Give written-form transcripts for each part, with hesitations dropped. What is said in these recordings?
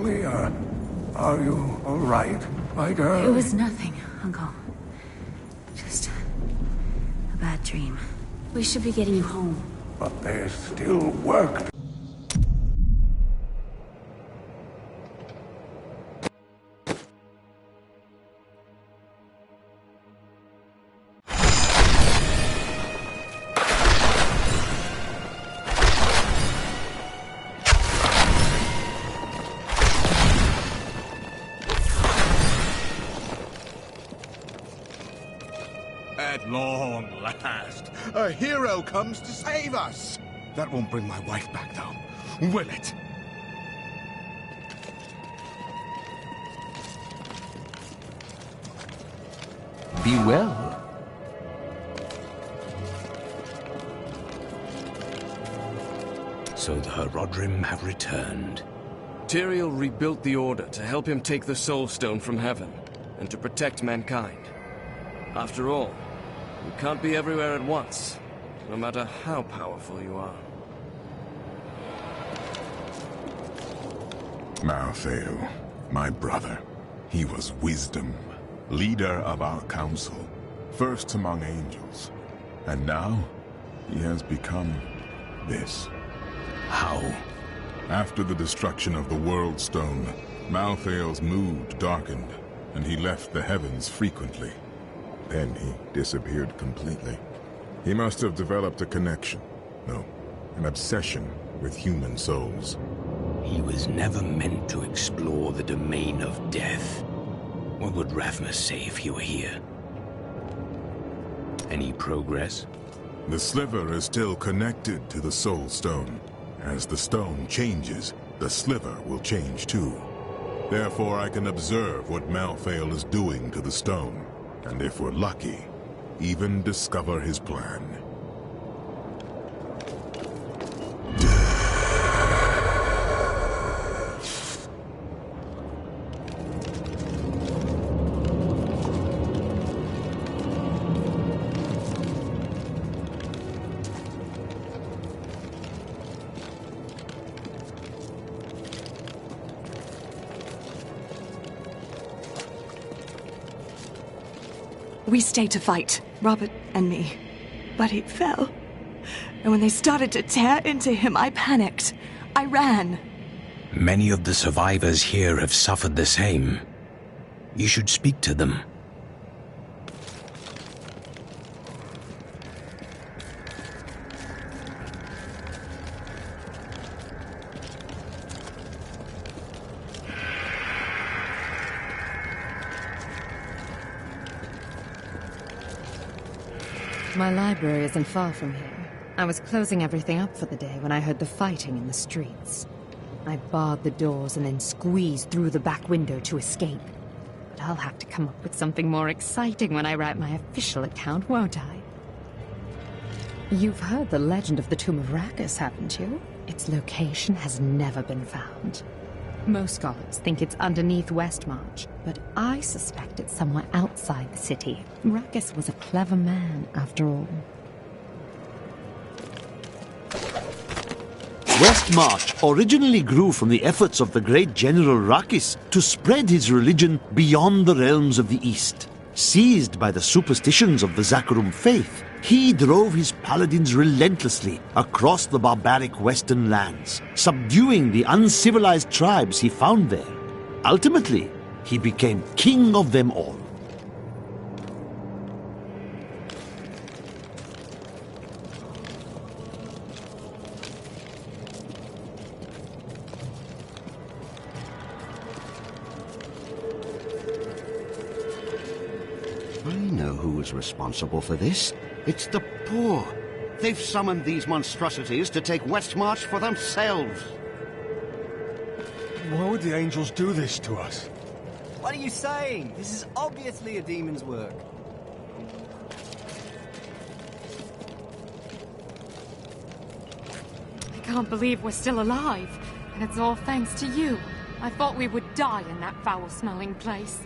Leah, are you all right, my girl? It was nothing, Uncle. Just a bad dream. We should be getting you home. But there's still work. At long last, a hero comes to save us. That won't bring my wife back, though, will it? Be well. So the Herodrim have returned. Tyrael rebuilt the Order to help him take the Soul Stone from heaven, and to protect mankind. After all, you can't be everywhere at once, no matter how powerful you are. Malthael, my brother. He was wisdom, leader of our council, first among angels. And now, he has become this. How? After the destruction of the World Stone, Malthael's mood darkened, and he left the heavens frequently. Then he disappeared completely. He must have developed a connection, no, an obsession with human souls. He was never meant to explore the domain of death. What would Ravmus say if he were here? Any progress? The sliver is still connected to the Soul Stone. As the stone changes, the sliver will change too. Therefore, I can observe what Malthael is doing to the stone. And if we're lucky, even discover his plan. We stayed to fight, Robert and me. But he fell. And when they started to tear into him, I panicked. I ran. Many of the survivors here have suffered the same. You should speak to them. My library isn't far from here. I was closing everything up for the day when I heard the fighting in the streets. I barred the doors and then squeezed through the back window to escape. But I'll have to come up with something more exciting when I write my official account, won't I? You've heard the legend of the Tomb of Rakkus, haven't you? Its location has never been found. Most scholars think it's underneath Westmarch, but I suspect it's somewhere outside the city. Rakkus was a clever man, after all. Westmarch originally grew from the efforts of the great General Rakkus to spread his religion beyond the realms of the East. Seized by the superstitions of the Zakarum faith, he drove his paladins relentlessly across the barbaric western lands, subduing the uncivilized tribes he found there. Ultimately, he became king of them all. I know who is responsible for this. It's the poor. They've summoned these monstrosities to take Westmarch for themselves. Why would the angels do this to us? What are you saying? This is obviously a demon's work. I can't believe we're still alive. And it's all thanks to you. I thought we would die in that foul-smelling place.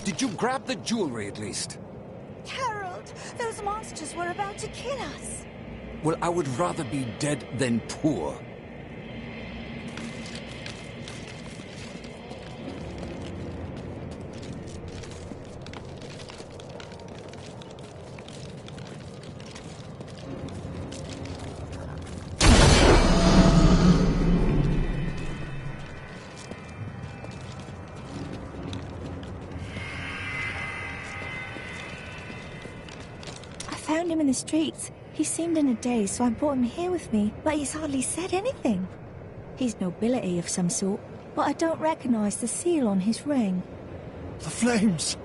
Did you grab the jewelry at least? Harold, those monsters were about to kill us. Well, I would rather be dead than poor. I found him in the streets. He seemed in a daze, so I brought him here with me, but he's hardly said anything. He's nobility of some sort, but I don't recognize the seal on his ring. The flames!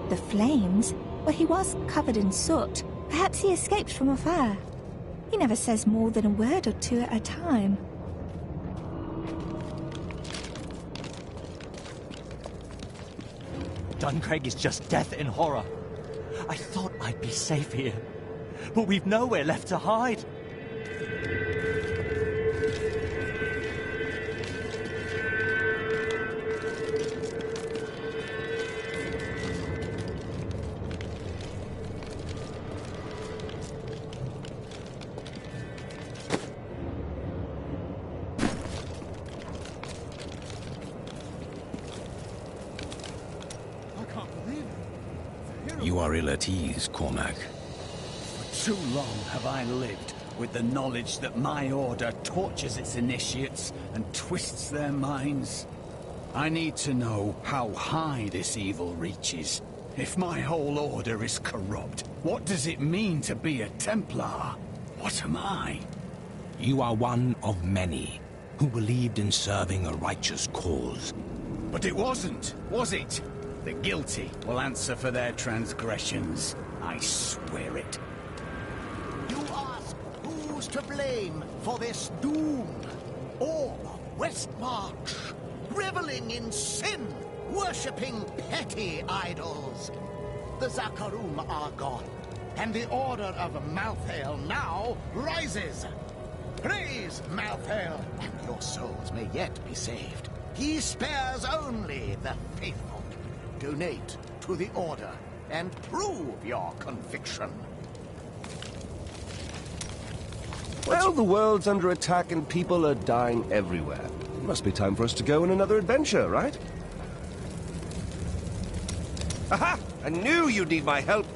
The flames? Well, he was covered in soot. Perhaps he escaped from a fire. He never says more than a word or two at a time. Duncraig is just death in horror. I thought I'd be safe here, but we've nowhere left to hide. You are ill at ease, Cormac. For too long have I lived with the knowledge that my order tortures its initiates and twists their minds. I need to know how high this evil reaches. If my whole order is corrupt, what does it mean to be a Templar? What am I? You are one of many who believed in serving a righteous cause. But it wasn't, was it? The guilty will answer for their transgressions. I swear it. You ask who's to blame for this doom? All of Westmarch, reveling in sin, worshipping petty idols. The Zakarum are gone, and the order of Malthael now rises. Praise Malthael, and your souls may yet be saved. He spares only the faithful. Donate to the Order and prove your conviction. Well, the world's under attack and people are dying everywhere. It must be time for us to go on another adventure, right? Aha! I knew you'd need my help!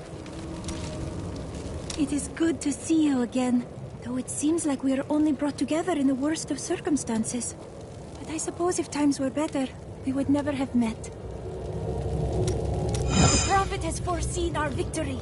It is good to see you again, though it seems like we are only brought together in the worst of circumstances. But I suppose if times were better, we would never have met. The Prophet has foreseen our victory.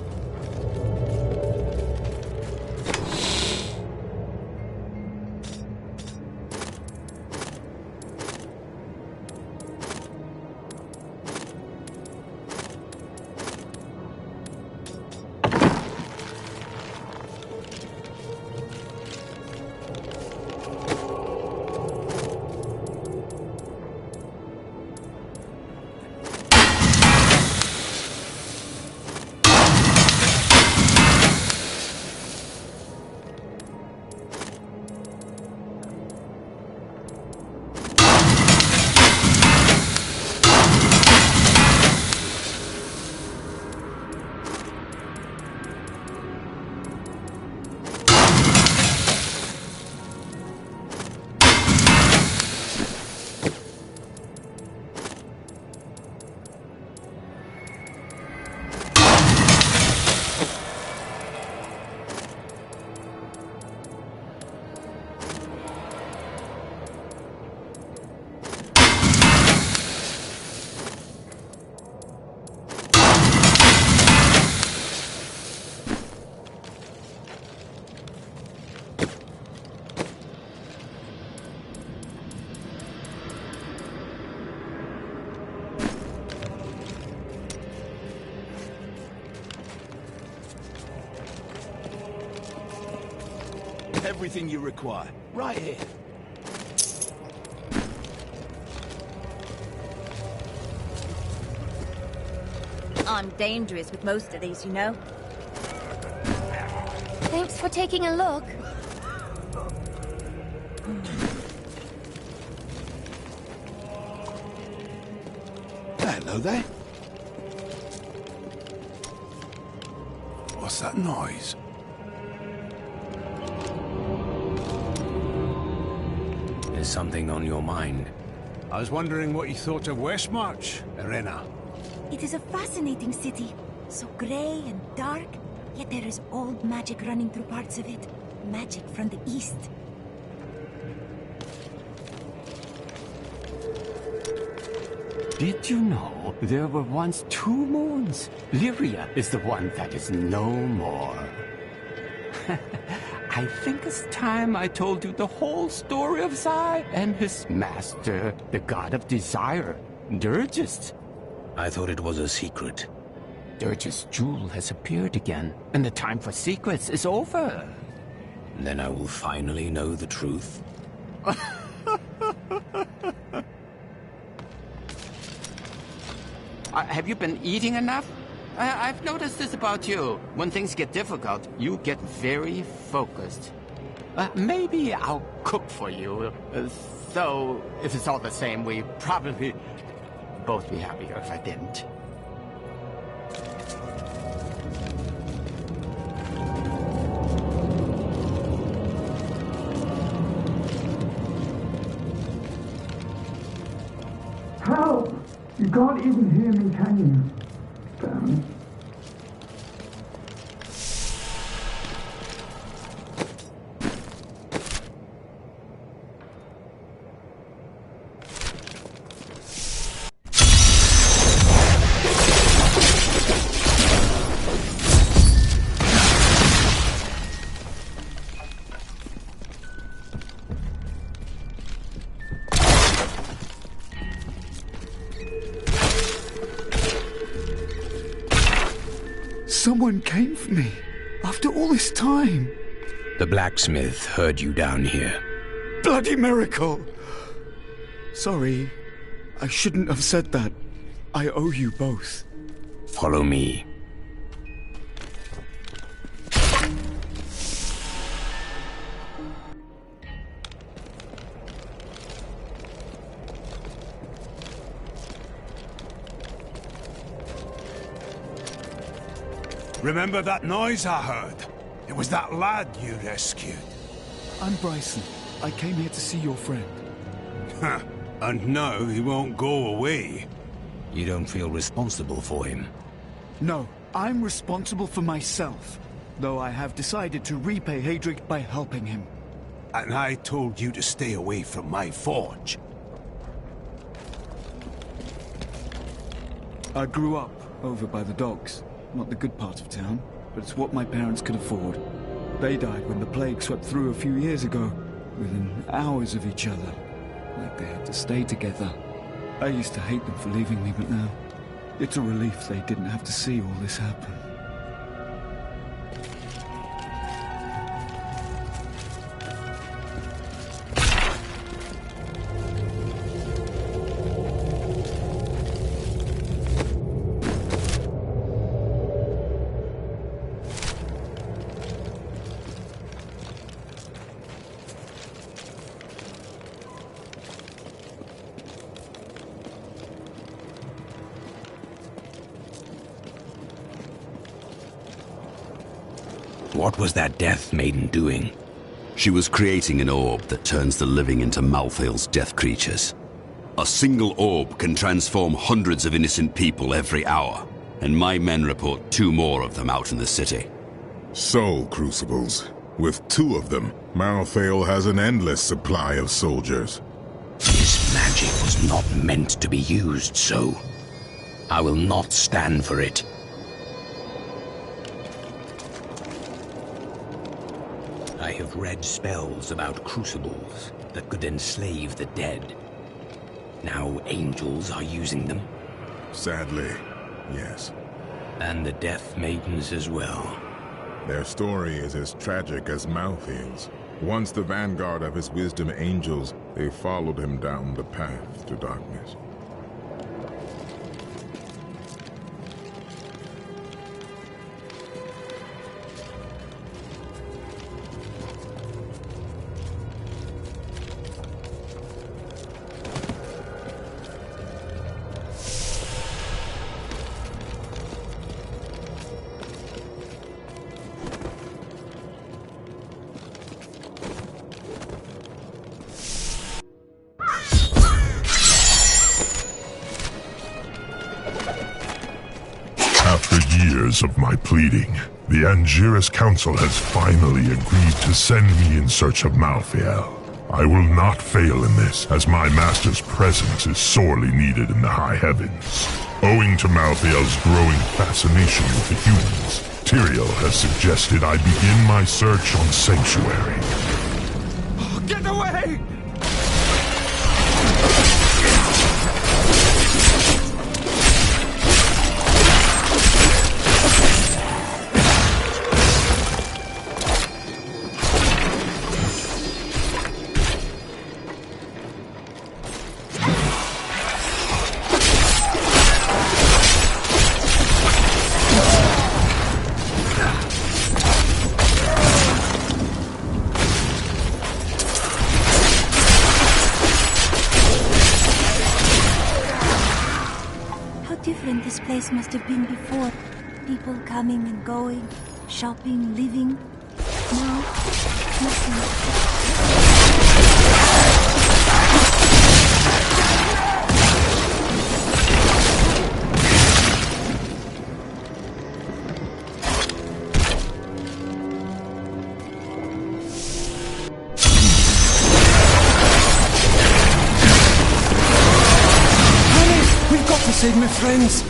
Everything you require, right here. I'm dangerous with most of these, you know. Thanks for taking a look. Hello there. What's that noise? Is something on your mind? I was wondering what you thought of Westmarch, Irena. It is a fascinating city. So grey and dark, yet there is old magic running through parts of it. Magic from the east. Did you know there were once 2 moons? Lyria is the one that is no more. I think it's time I told you the whole story of Zai and his master, the god of desire, Dirgist. I thought it was a secret. Dirgist's jewel has appeared again, and the time for secrets is over. Then I will finally know the truth. Have you been eating enough? I've noticed this about you. When things get difficult, you get very focused. Maybe I'll cook for you. Though, if it's all the same, we'd probably both be happier if I didn't. Help! You can't even hear me, can you? Damn. Someone came for me, after all this time. The blacksmith heard you down here. Bloody miracle! Sorry, I shouldn't have said that. I owe you both. Follow me. Remember that noise I heard? It was that lad you rescued. I'm Bryson. I came here to see your friend. And now he won't go away. You don't feel responsible for him? No, I'm responsible for myself. Though I have decided to repay Hadric by helping him. And I told you to stay away from my forge. I grew up over by the docks. Not the good part of town, but it's what my parents could afford. They died when the plague swept through a few years ago, within hours of each other. Like they had to stay together. I used to hate them for leaving me, but now it's a relief they didn't have to see all this happen. What was that Death Maiden doing? She was creating an orb that turns the living into Malthael's death creatures. A single orb can transform hundreds of innocent people every hour, and my men report 2 more of them out in the city. Soul crucibles. With 2 of them, Malthael has an endless supply of soldiers. This magic was not meant to be used so. I will not stand for it. I have read spells about crucibles that could enslave the dead. Now angels are using them. Sadly, yes. And the Death Maidens as well. Their story is as tragic as Malthael's. Once the vanguard of his wisdom angels, they followed him down the path to darkness. hearers of my pleading. The Angiras Council has finally agreed to send me in search of Malthael. I will not fail in this, as my master's presence is sorely needed in the high heavens. Owing to Malthael's growing fascination with the humans, Tyrael has suggested I begin my search on Sanctuary. Get away! Different this place must have been before. People coming and going, shopping, living. Now, nothing. Save my friends!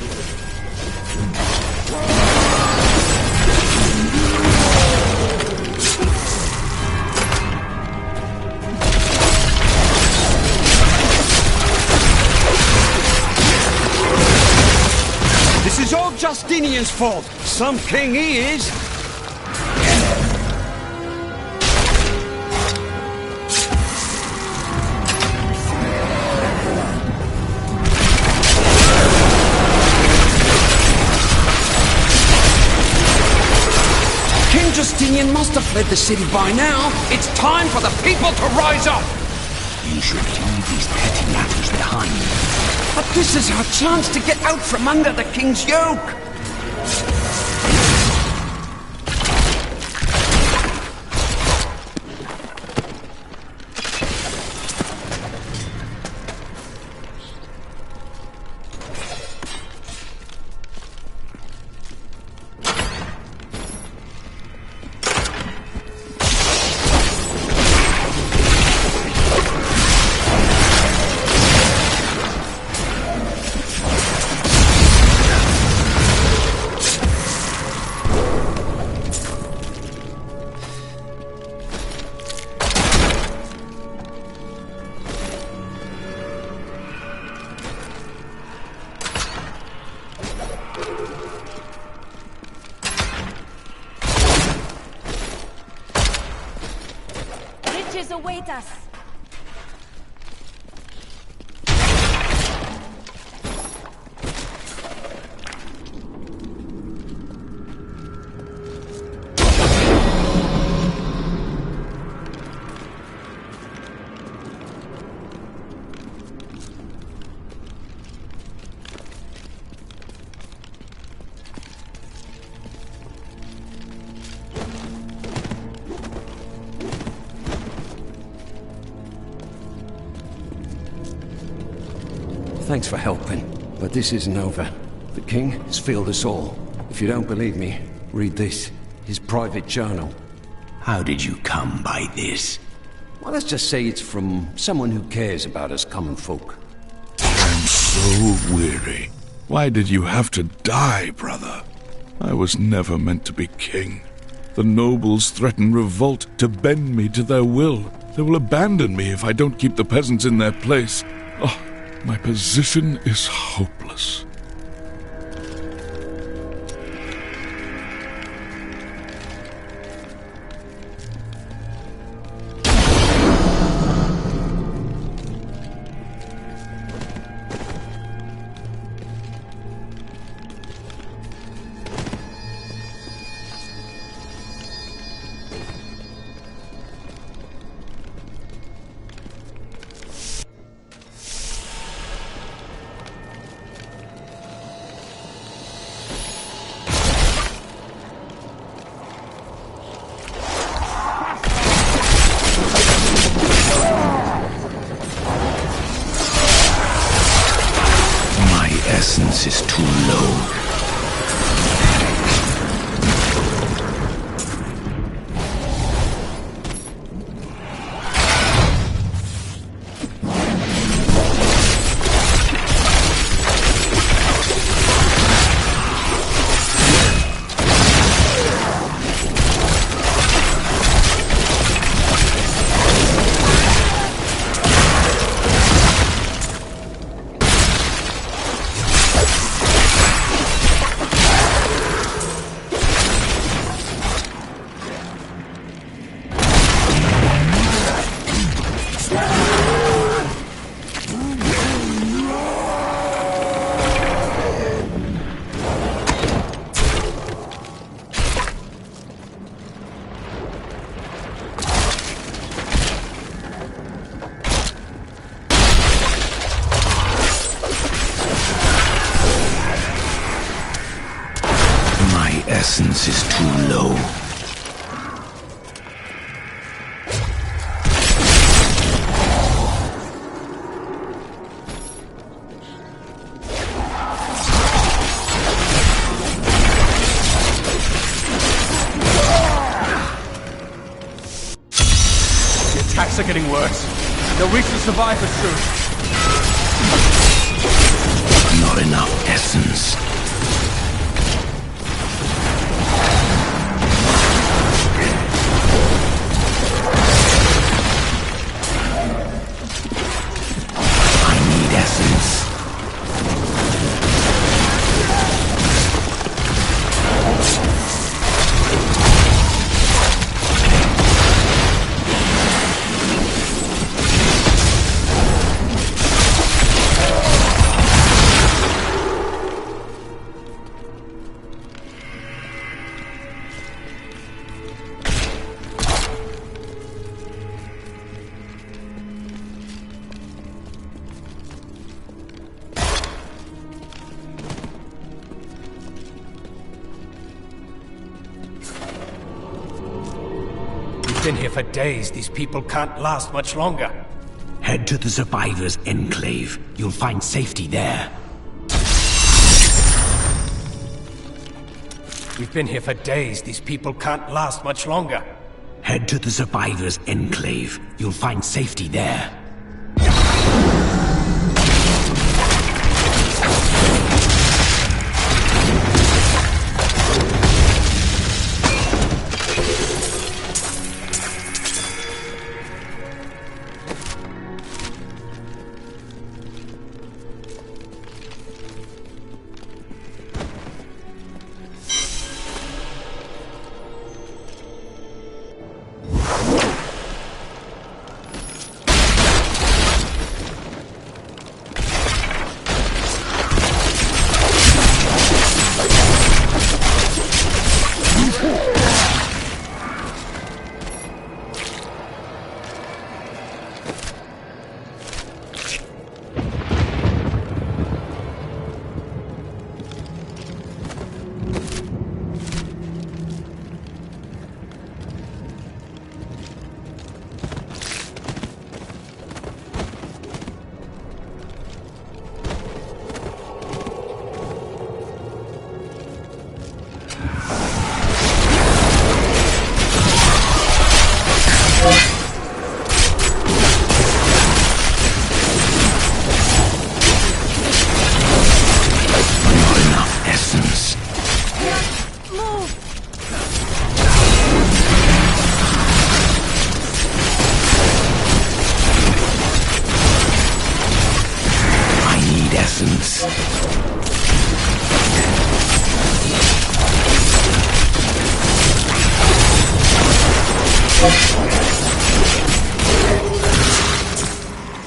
This is all Justinian's fault! Some king he is! Justinian must have fled the city by now. It's time for the people to rise up! You should leave these petty matters behind. But this is our chance to get out from under the king's yoke! Await us. Thanks for helping, but this isn't over. The king has failed us all. If you don't believe me, read this. His private journal. How did you come by this? Well, let's just say it's from someone who cares about us common folk. I'm so weary. Why did you have to die, brother? I was never meant to be king. The nobles threaten revolt to bend me to their will. They will abandon me if I don't keep the peasants in their place. Oh, my position is hopeless. Essence is too low. tolerance is too low. The attacks are getting worse. They'll reach the survivors soon. Not enough essence. I need essence. We've been here for days. These people can't last much longer. Head to the Survivors' Enclave. You'll find safety there. We've been here for days. These people can't last much longer. Head to the Survivors' Enclave. You'll find safety there.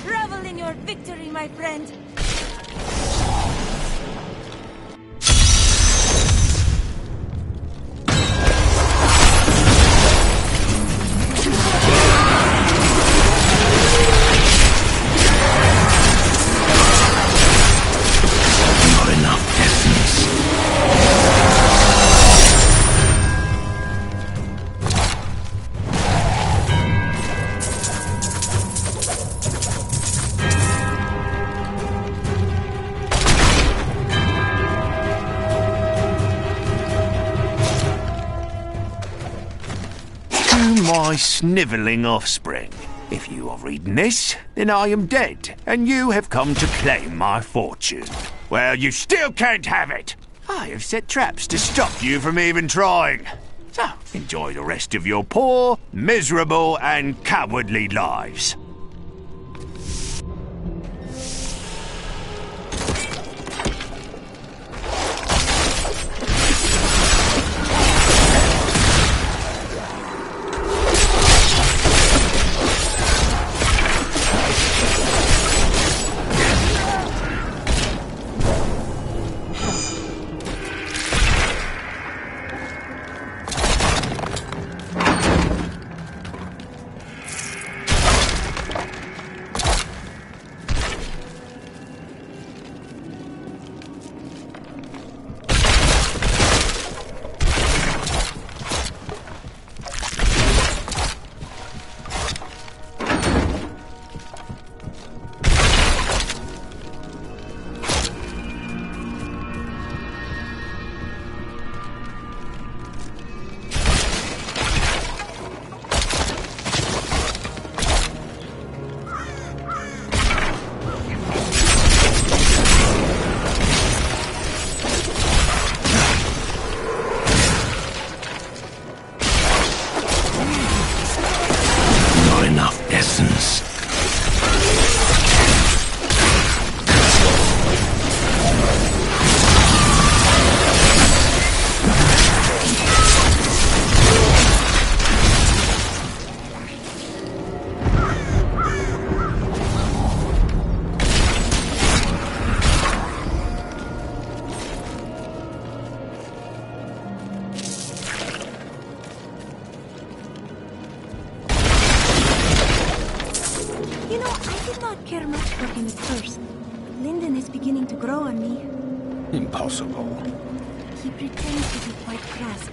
Revel in your victory, my friend. My snivelling offspring. If you are reading this, then I am dead, and you have come to claim my fortune. Well, you still can't have it. I have set traps to stop you from even trying. So, enjoy the rest of your poor, miserable, and cowardly lives. essence. You know, I did not care much for him at first. Linden is beginning to grow on me. Impossible. He pretends to be quite crass,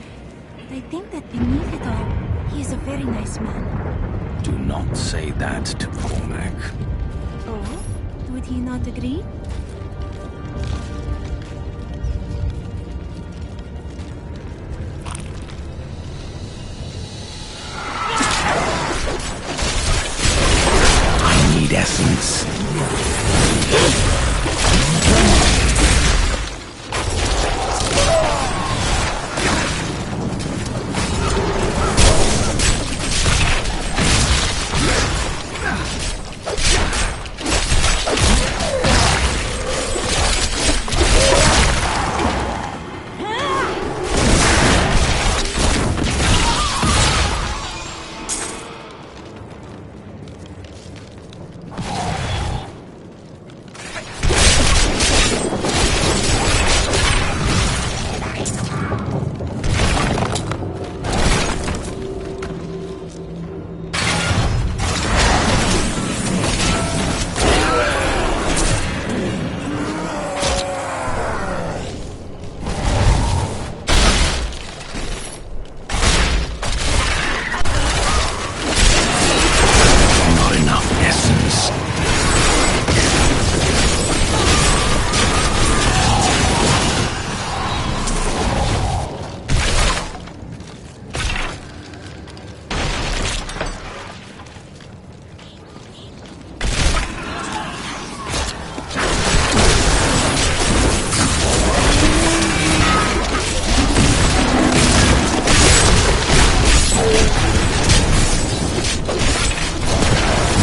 but I think that beneath it all, he is a very nice man. Do not say that to Cormac. Oh? Would he not agree? I need essence. Not enough essence.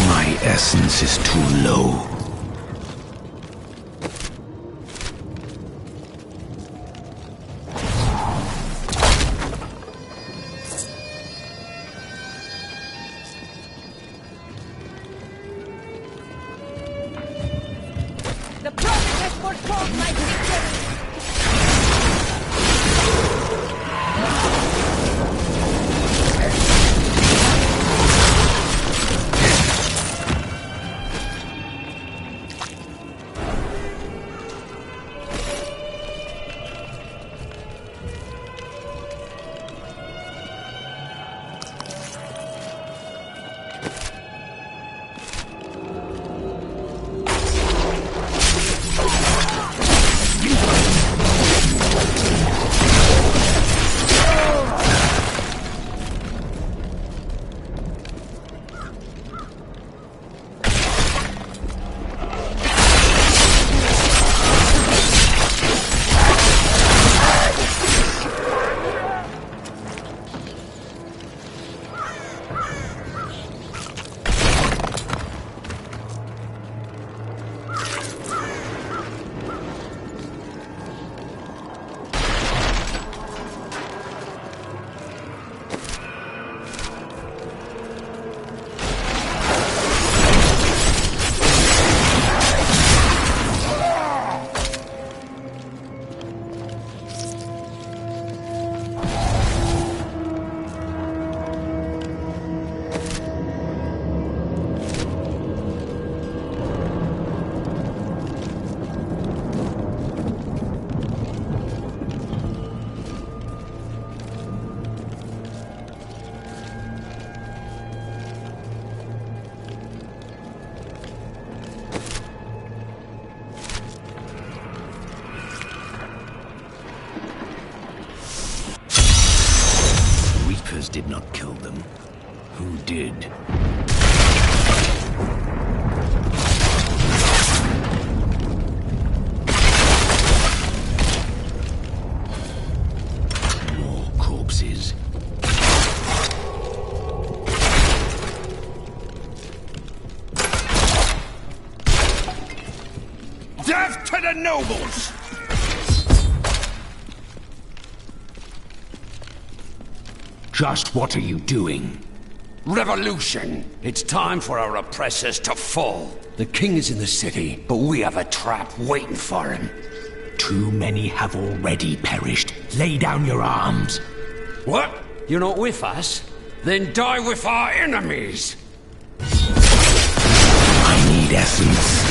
My essence is too low. The prophet has foretold my victory! Reapers did not kill them. Who did? More corpses. to the nobles! Just what are you doing? Revolution! It's time for our oppressors to fall. The king is in the city, but we have a trap waiting for him. Too many have already perished. Lay down your arms. What? You're not with us? Then die with our enemies! I need essence.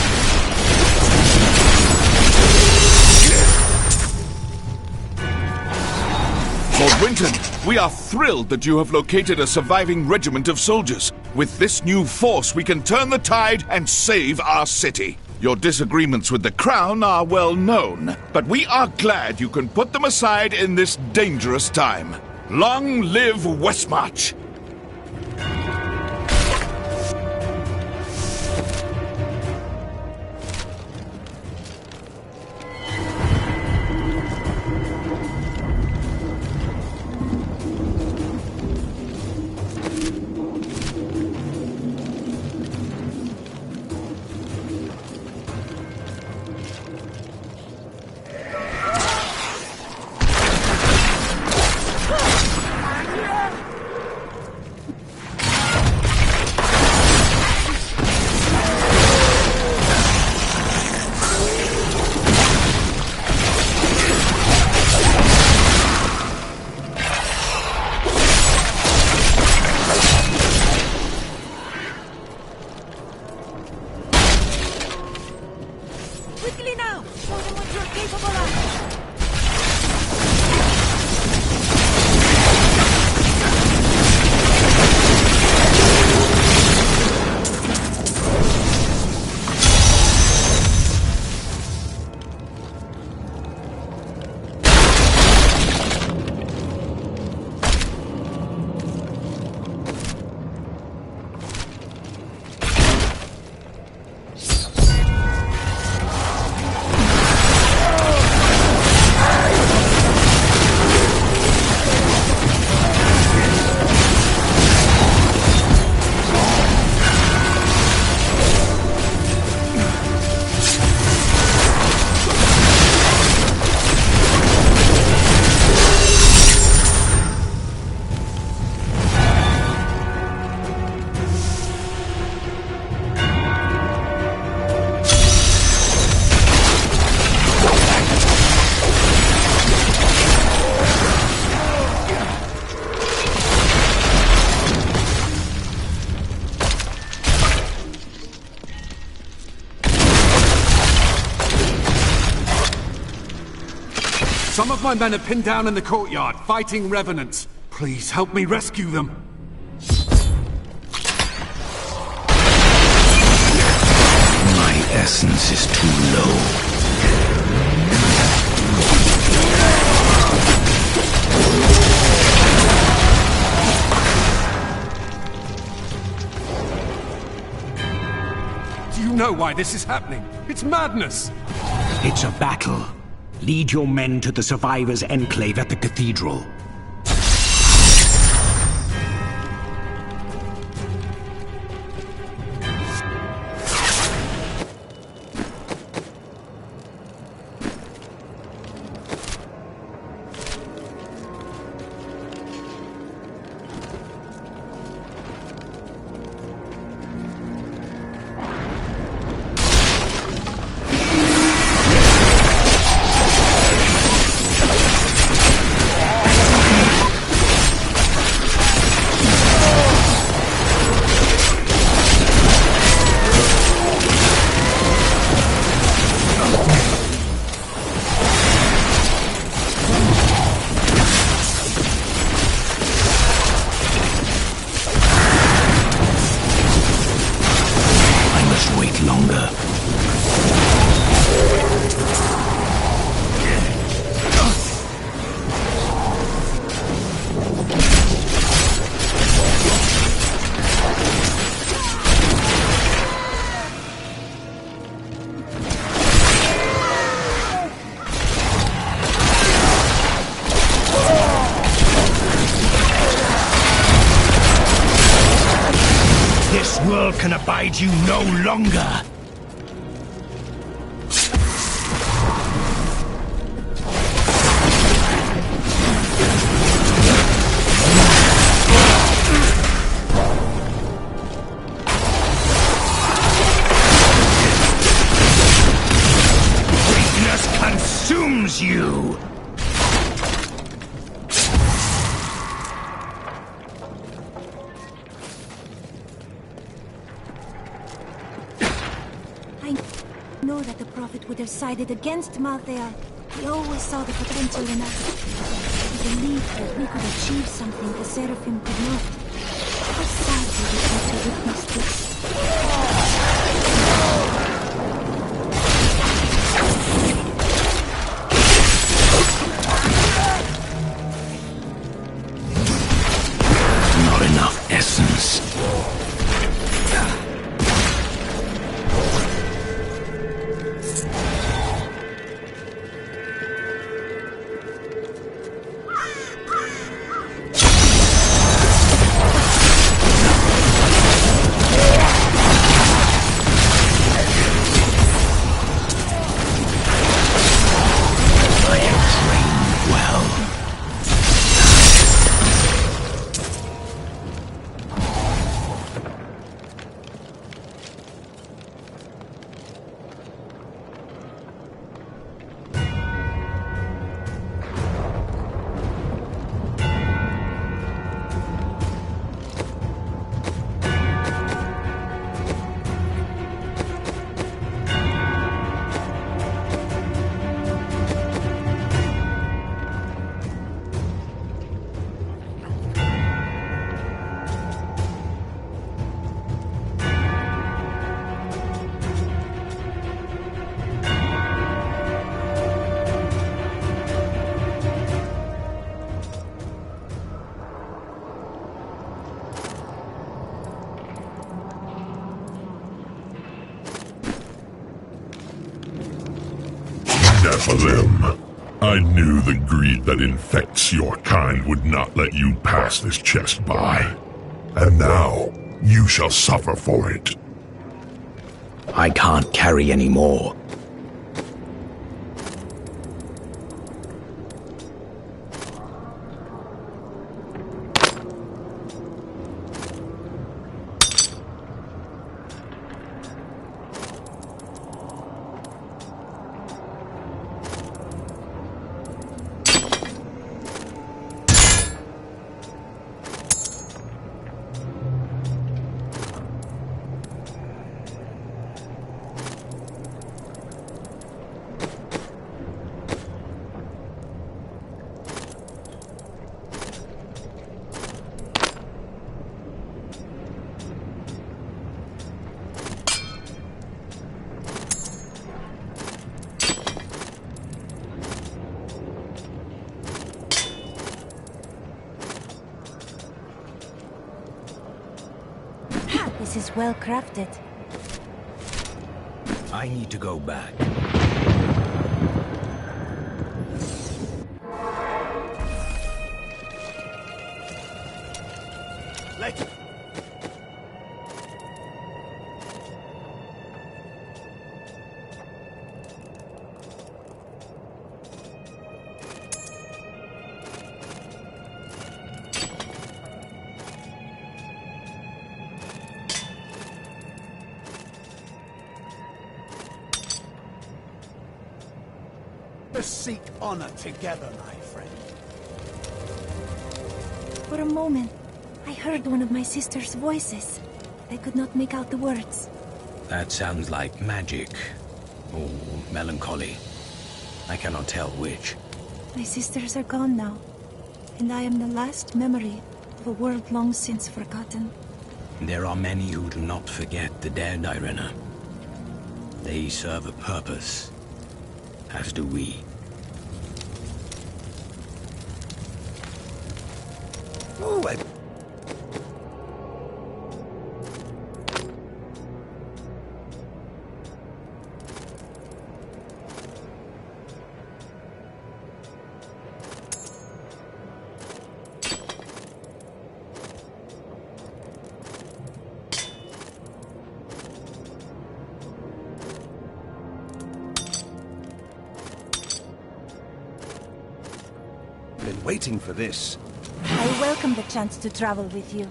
Lord Winton, we are thrilled that you have located a surviving regiment of soldiers. With this new force, we can turn the tide and save our city. Your disagreements with the Crown are well known, but we are glad you can put them aside in this dangerous time. Long live Westmarch! Some of my men are pinned down in the courtyard, fighting revenants. Please help me rescue them. My essence is too low. Do you know why this is happening? It's madness! It's a battle. Lead your men to the survivors' enclave at the cathedral. This world can abide you no longer! face you! I know that the Prophet would have sided against Malthea. He always saw the potential in us. He believed that we could achieve something the Seraphim could not. How sad would it be to witness this? Not enough essence. Nephilim, I knew the greed that infects your kind would not let you pass this chest by. And now, you shall suffer for it. I can't carry any more. This is well crafted. I need to go back. Let us seek honor together, my friend. For a moment, I heard one of my sister's voices. I could not make out the words. That sounds like magic. Or melancholy. I cannot tell which. My sisters are gone now, and I am the last memory of a world long since forgotten. There are many who do not forget the dead, Irena. They serve a purpose, as do we. Oh, been waiting for this. I welcome the chance to travel with you.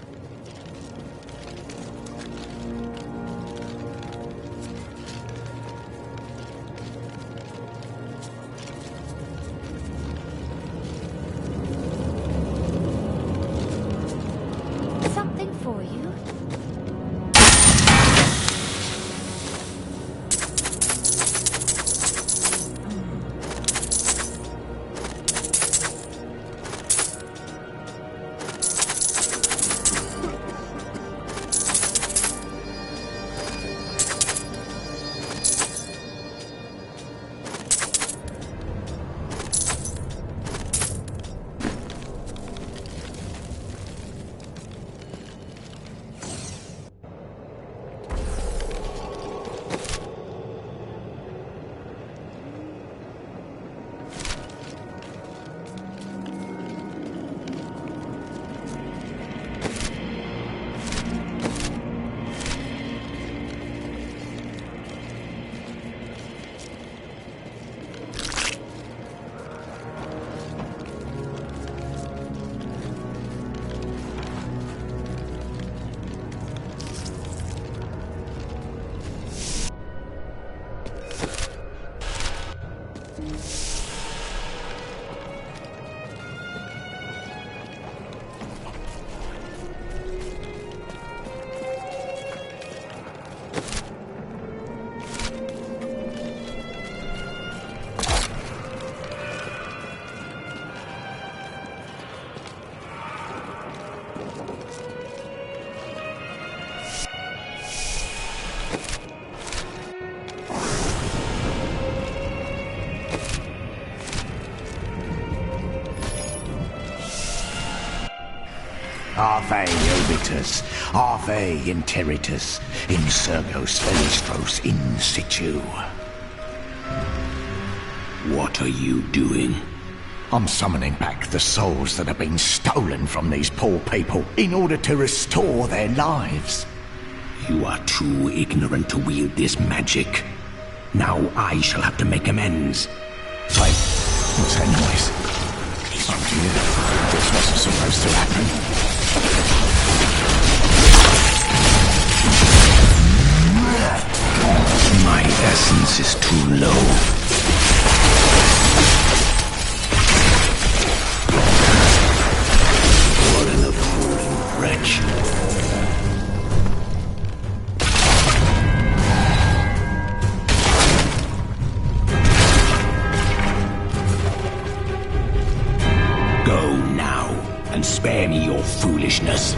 Ave obitus, Ave interitus, insurgos felistros in situ. What are you doing? I'm summoning back the souls that have been stolen from these poor people in order to restore their lives. You are too ignorant to wield this magic. Now I shall have to make amends. Wait, what's that noise? Oh dear, this wasn't supposed to happen. My essence is too low. What an appalling wretch. Go now, and spare me your foolishness.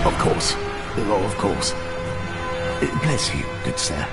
Of course. Oh, of course. Bless you, good sir.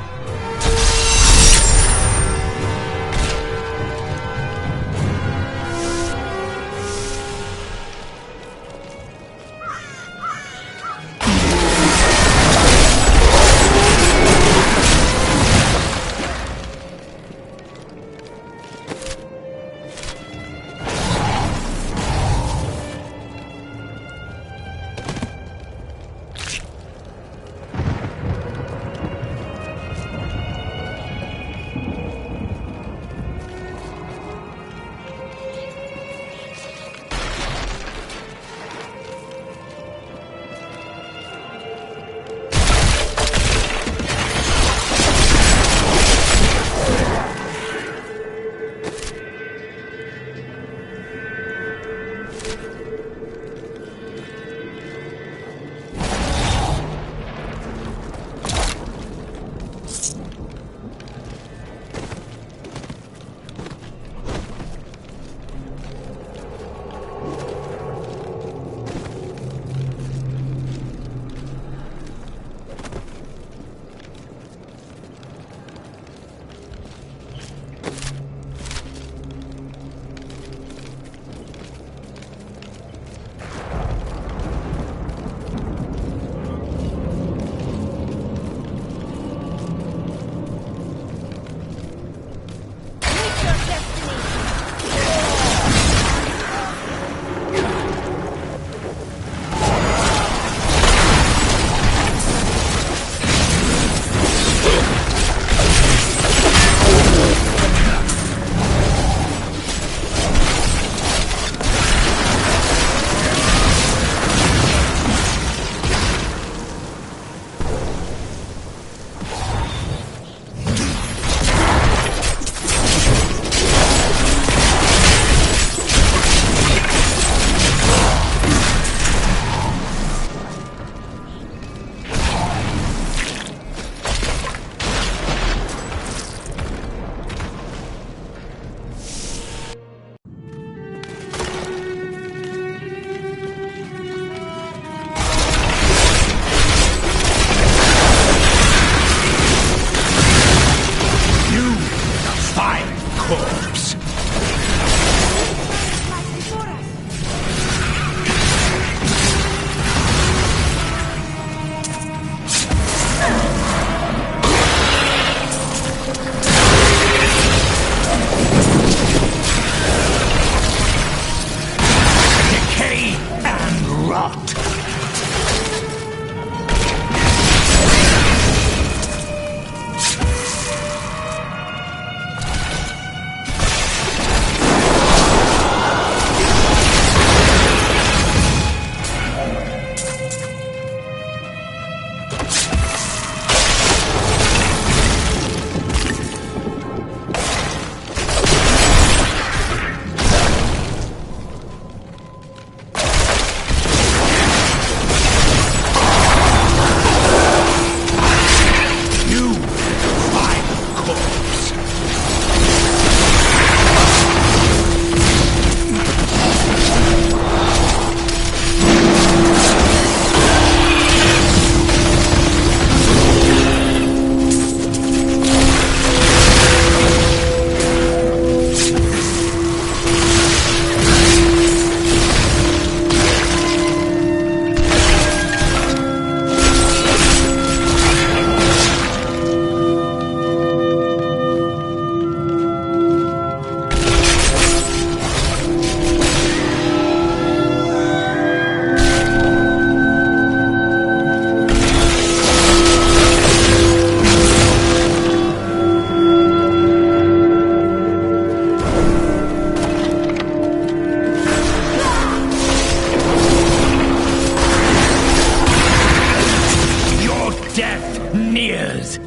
sneers.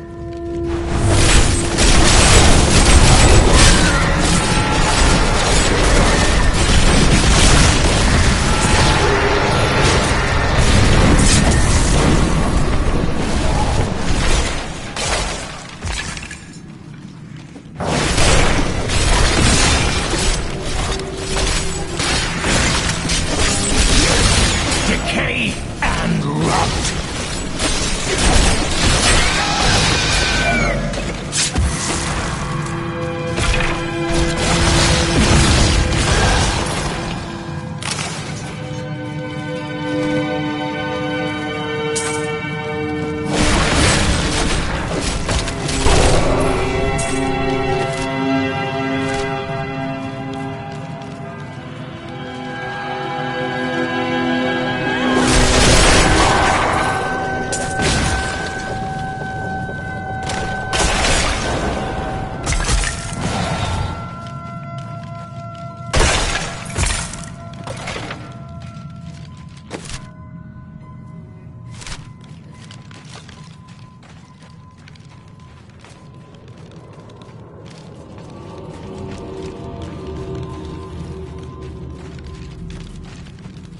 Decay and rot.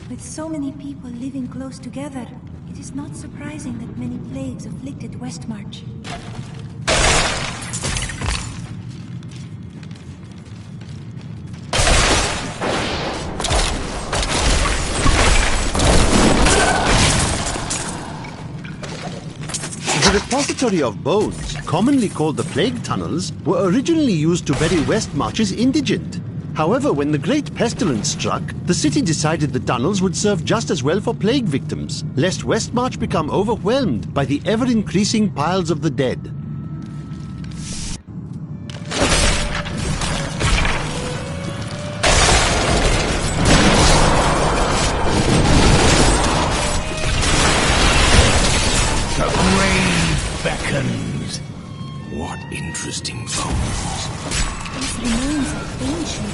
With so many people living close together, it is not surprising that many plagues afflicted Westmarch. The repository of bones, commonly called the Plague Tunnels, were originally used to bury Westmarch's indigent. However, when the Great Pestilence struck, the city decided the tunnels would serve just as well for plague victims, lest Westmarch become overwhelmed by the ever-increasing piles of the dead. The grave beckons. What interesting bones. These remains are ancient.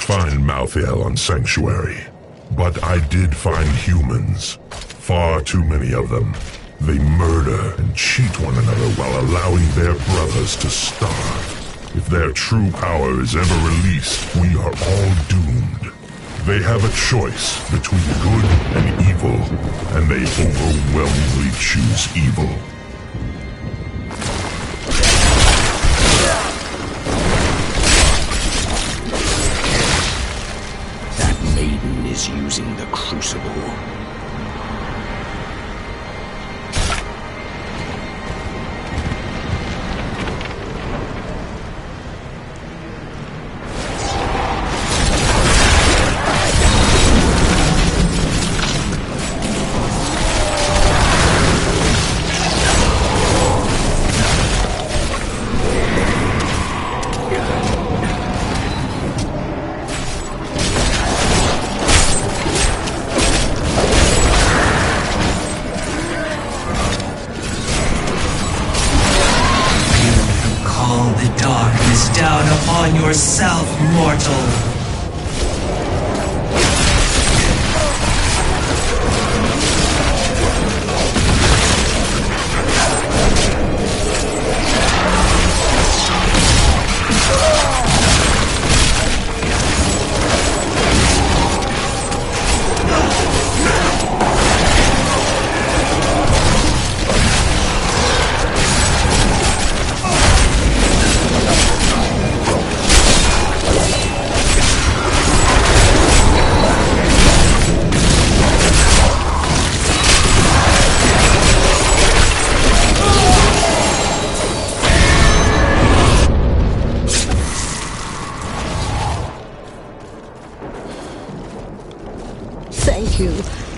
find Malthael on Sanctuary, but I did find humans. Far too many of them. They murder and cheat one another while allowing their brothers to starve. If their true power is ever released, we are all doomed. They have a choice between good and evil, and they overwhelmingly choose evil. That maiden is using the Crucible. Yourself, mortal.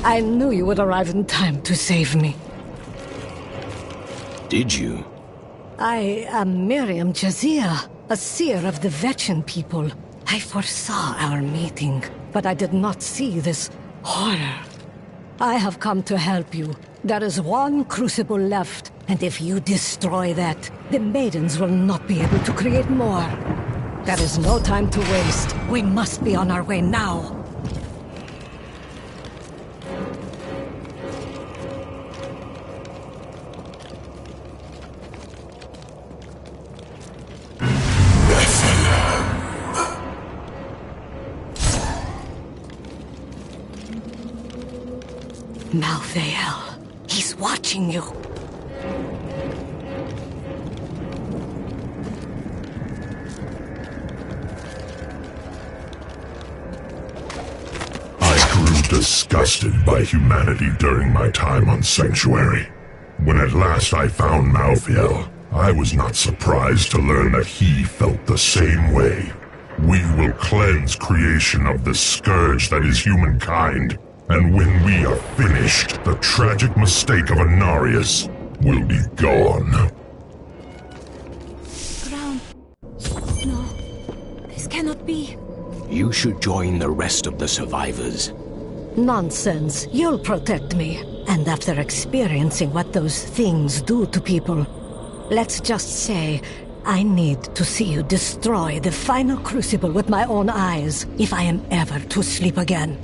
I knew you would arrive in time to save me. Did you? I am Miriam Jazia, a seer of the Vetchin people. I foresaw our meeting, but I did not see this horror. I have come to help you. There is one crucible left, and if you destroy that, the maidens will not be able to create more. There is no time to waste. We must be on our way now. Malthael, he's watching you. I grew disgusted by humanity during my time on Sanctuary. When at last I found Malthael, I was not surprised to learn that he felt the same way. We will cleanse creation of the scourge that is humankind. And when we are finished, the tragic mistake of Anarius will be gone. Brown. No. This cannot be. You should join the rest of the survivors. Nonsense. You'll protect me. And after experiencing what those things do to people, let's just say I need to see you destroy the final crucible with my own eyes if I am ever to sleep again.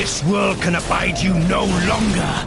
This world can abide you no longer!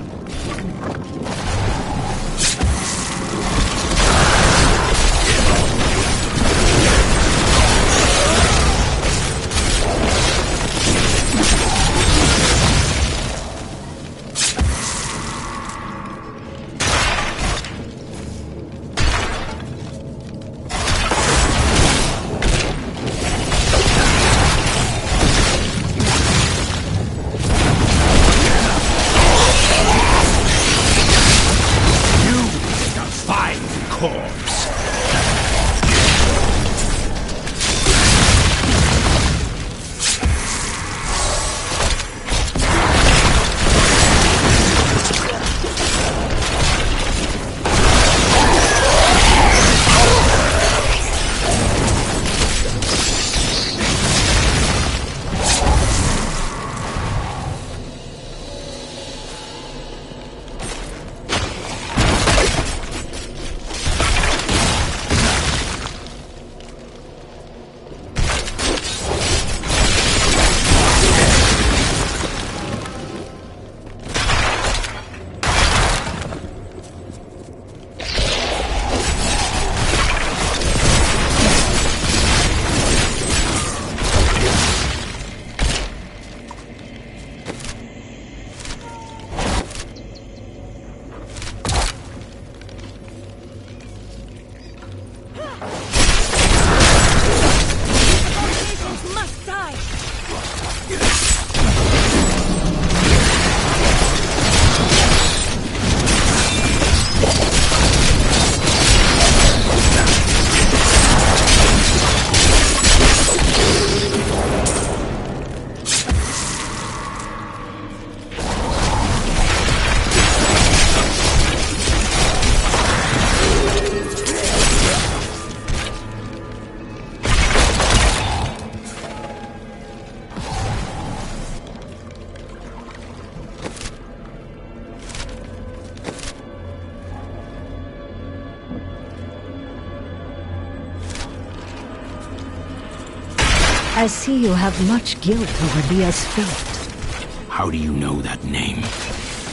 I see you have much guilt over Leah's fate. How do you know that name?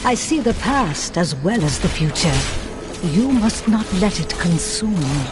I see the past as well as the future. You must not let it consume you.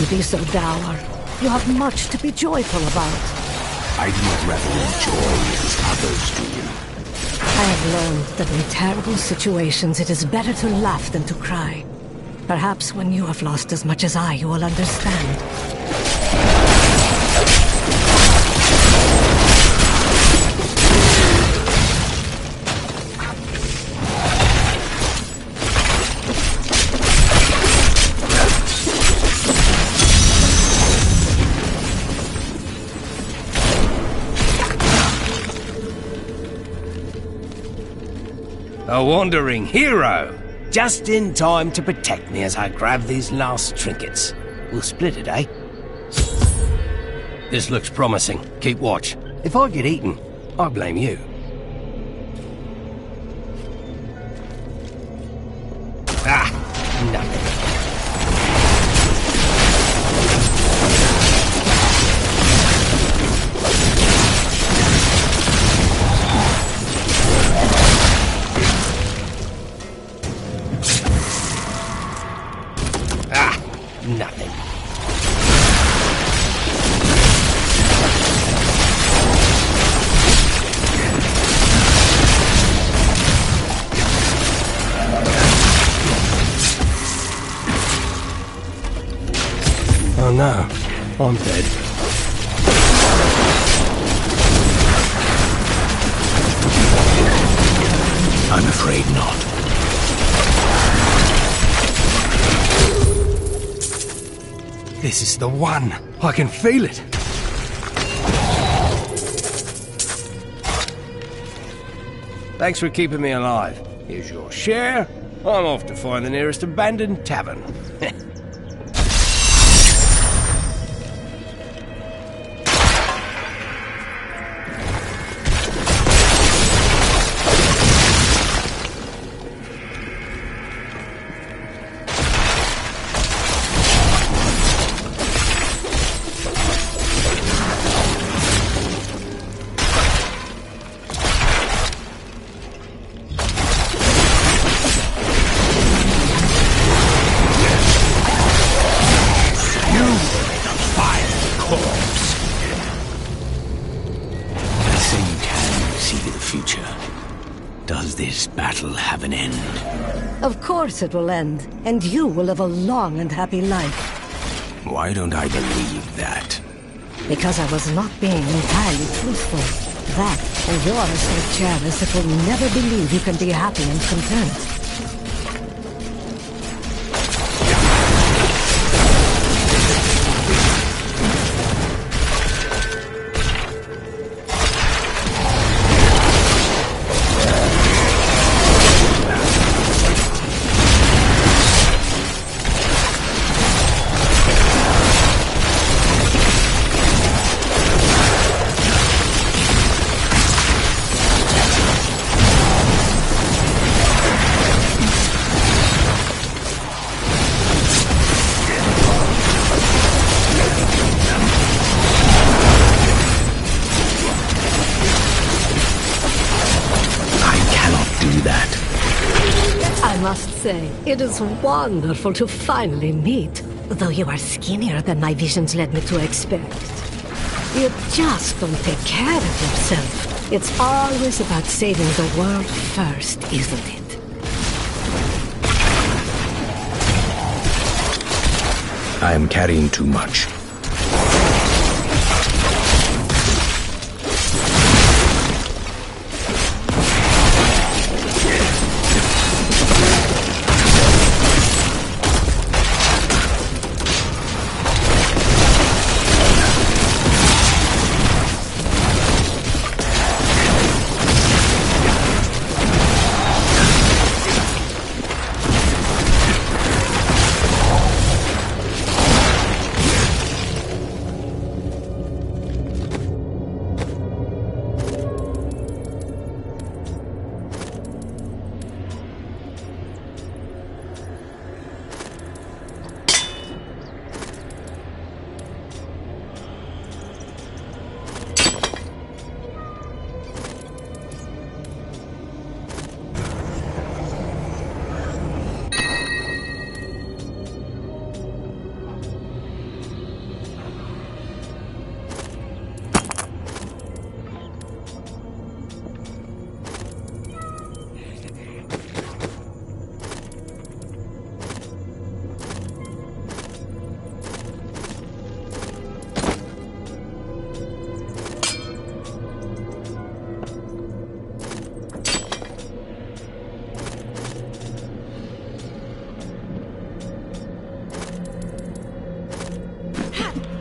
Be so dour. You have much to be joyful about. I do not revel in joy as others do. I have learned that in terrible situations it is better to laugh than to cry. Perhaps when you have lost as much as I, you will understand. A wandering hero! Just in time to protect me as I grab these last trinkets. We'll split it, eh? This looks promising. Keep watch. If I get eaten, I blame you. Ah, nothing. Nothing. Oh no, I'm dead. afraid not. This is the one. I can feel it. Thanks for keeping me alive. Here's your share. I'm off to find the nearest abandoned tavern. Of course it will end, and you will live a long and happy life. Why don't I believe that? Because I was not being entirely truthful. That, and you are so jealous that will never believe you can be happy and content. It is wonderful to finally meet, though you are skinnier than my visions led me to expect. You just don't take care of yourself. It's always about saving the world first, isn't it? I am carrying too much.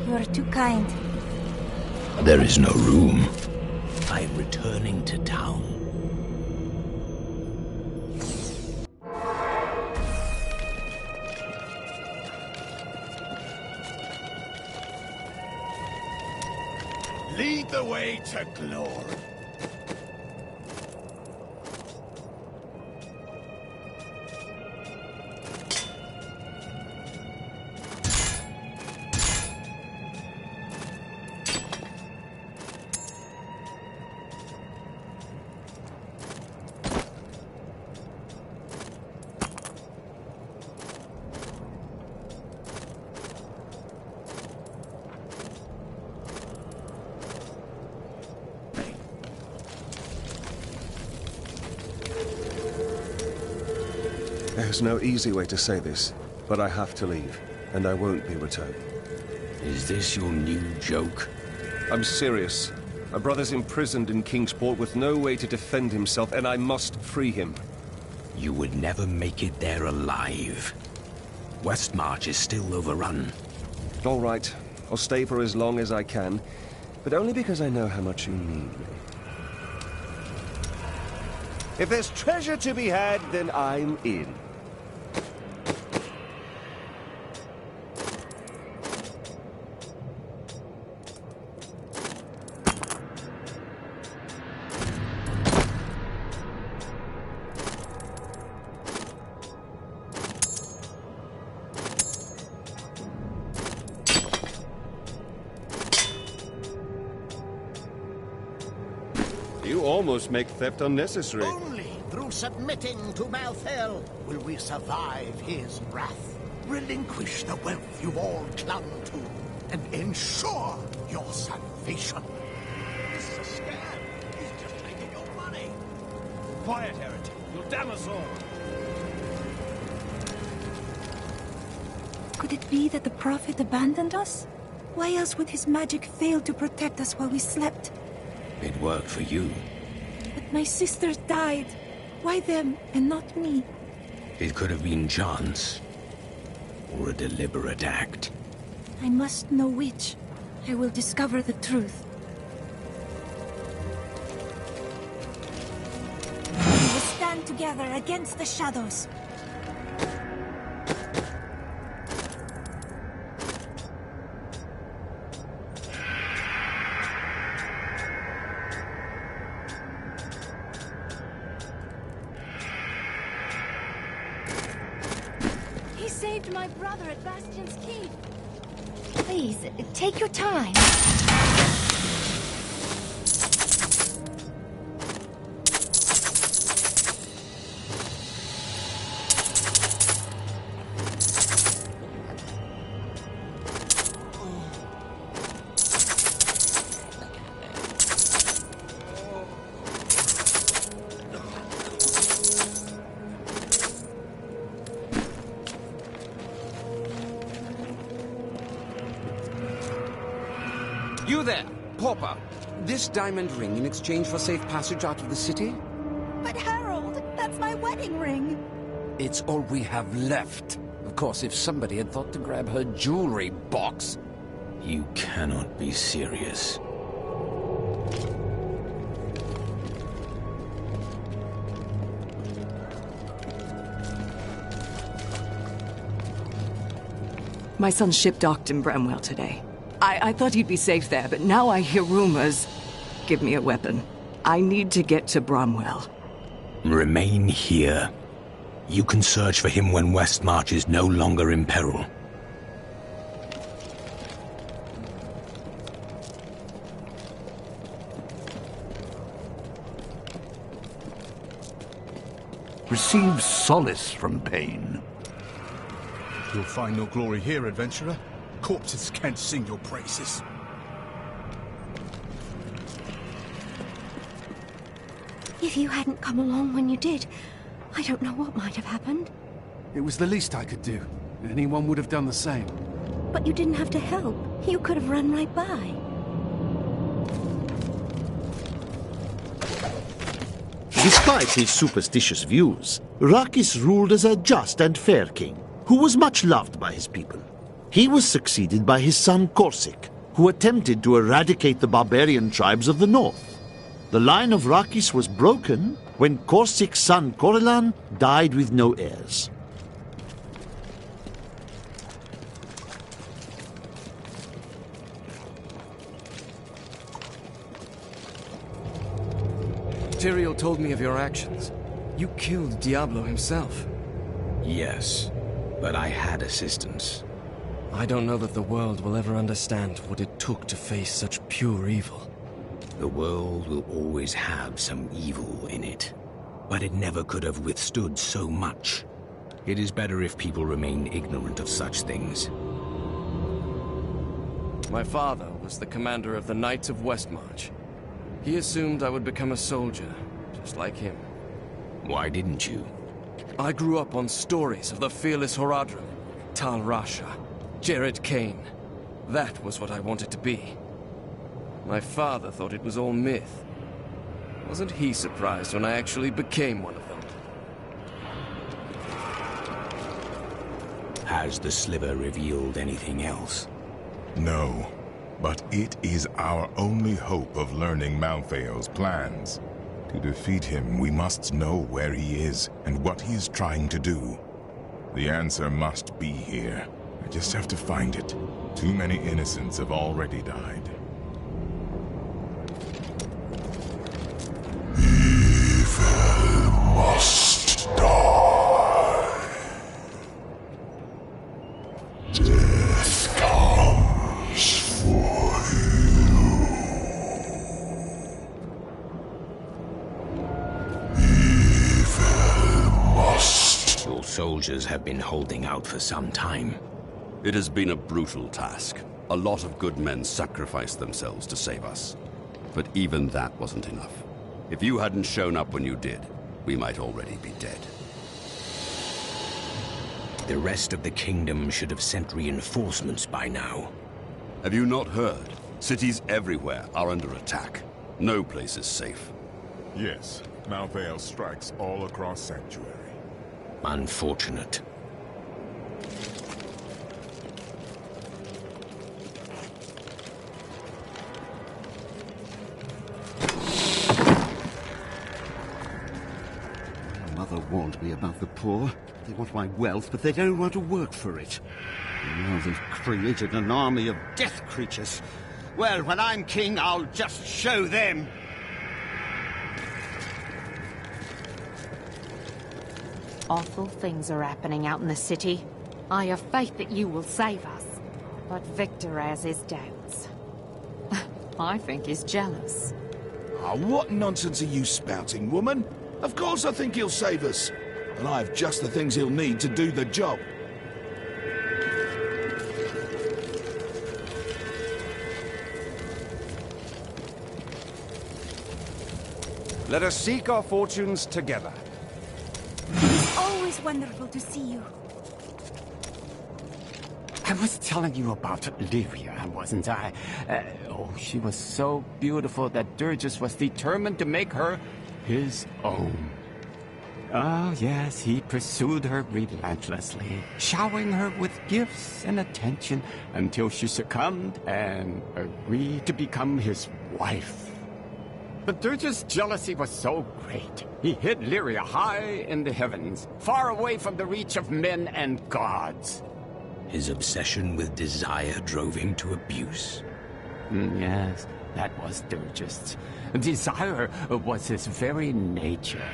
You're too kind. There is no room. I'm returning to town. Lead the way to glory. There's no easy way to say this, but I have to leave, and I won't be returning. Is this your new joke? I'm serious. My brother's imprisoned in Kingsport with no way to defend himself, and I must free him. You would never make it there alive. Westmarch is still overrun. All right. I'll stay for as long as I can, but only because I know how much you need me. If there's treasure to be had, then I'm in. You almost make theft unnecessary. Only through submitting to Malthael will we survive his wrath, relinquish the wealth you've all clung to, and ensure your salvation. This is a scam. He's just taking your money. Quiet, heretic. You'll damn us all. Could it be that the Prophet abandoned us? Why else would his magic fail to protect us while we slept? It worked for you. But my sisters died. Why them and not me? It could have been chance. Or a deliberate act. I must know which. I will discover the truth. We will stand together against the shadows. My brother at Bastion's Keep. Please, take your time. You there, pauper. This diamond ring in exchange for safe passage out of the city? But Harold, that's my wedding ring. It's all we have left. Of course, if somebody had thought to grab her jewelry box. You cannot be serious. My son's ship docked in Bramwell today. I thought he'd be safe there, but now I hear rumors. Give me a weapon. I need to get to Bramwell. Remain here. You can search for him when Westmarch is no longer in peril. Receive solace from pain. You'll find no glory here, adventurer. Corpses can't sing your praises. If you hadn't come along when you did, I don't know what might have happened. It was the least I could do. Anyone would have done the same. But you didn't have to help. You could have run right by. Despite his superstitious views, Rakis ruled as a just and fair king, who was much loved by his people. He was succeeded by his son Corsic, who attempted to eradicate the barbarian tribes of the north. The line of Rakis was broken when Corsic's son Corellan died with no heirs. Tyrael told me of your actions. You killed Diablo himself. Yes, but I had assistance. I don't know that the world will ever understand what it took to face such pure evil. The world will always have some evil in it, but it never could have withstood so much. It is better if people remain ignorant of such things. My father was the commander of the Knights of Westmarch. He assumed I would become a soldier, just like him. Why didn't you? I grew up on stories of the fearless Horadrim, Tal Rasha, Jared Kane. That was what I wanted to be. My father thought it was all myth. Wasn't he surprised when I actually became one of them? Has the sliver revealed anything else? No, but it is our only hope of learning Malthael's plans. To defeat him, we must know where he is and what he is trying to do. The answer must be here. I just have to find it. Too many innocents have already died. Evil must die. Death comes for you. Evil must. Your soldiers have been holding out for some time. It has been a brutal task. A lot of good men sacrificed themselves to save us. But even that wasn't enough. If you hadn't shown up when you did, we might already be dead. The rest of the kingdom should have sent reinforcements by now. Have you not heard? Cities everywhere are under attack. No place is safe. Yes, Malthael strikes all across Sanctuary. Unfortunate. Mother warned me about the poor. They want my wealth, but they don't want to work for it. And now they've created an army of death creatures. Well, when I'm king, I'll just show them. Awful things are happening out in the city. I have faith that you will save us. But Victor has his doubts. I think he's jealous. Oh, what nonsense are you spouting, woman? Of course I think he'll save us. And I have just the things he'll need to do the job. Let us seek our fortunes together. It's always wonderful to see you. I was telling you about Lyria, wasn't I? Oh, she was so beautiful that Durgis was determined to make her his own. Oh, yes, he pursued her relentlessly, showering her with gifts and attention until she succumbed and agreed to become his wife. But Durgis' jealousy was so great, he hid Lyria high in the heavens, far away from the reach of men and gods. His obsession with desire drove him to abuse. Yes, that was Durgis. Desire was his very nature.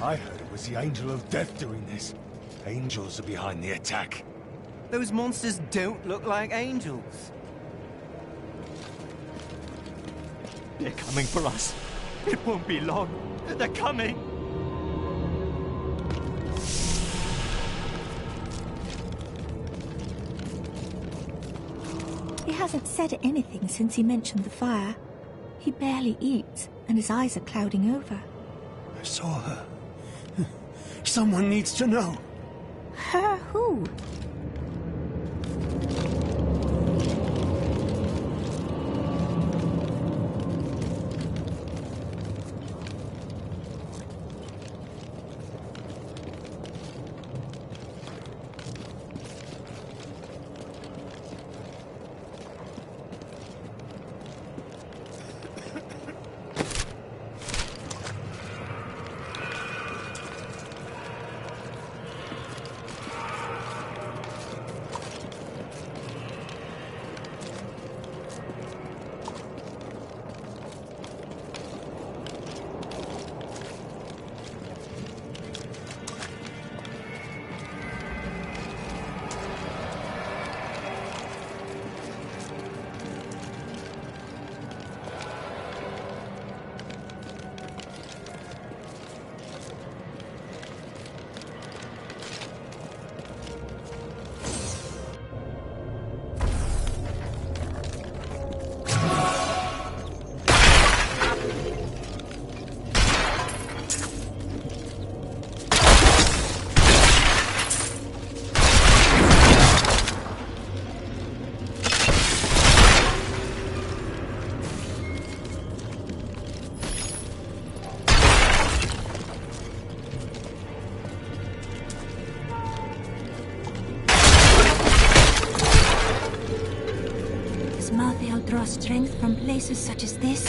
I heard it was the Angel of Death doing this. Angels are behind the attack. Those monsters don't look like angels. They're coming for us. It won't be long. They're coming. He hasn't said anything since he mentioned the fire. He barely eats, and his eyes are clouding over. I saw her. Someone needs to know. Her who? draw strength from places such as this?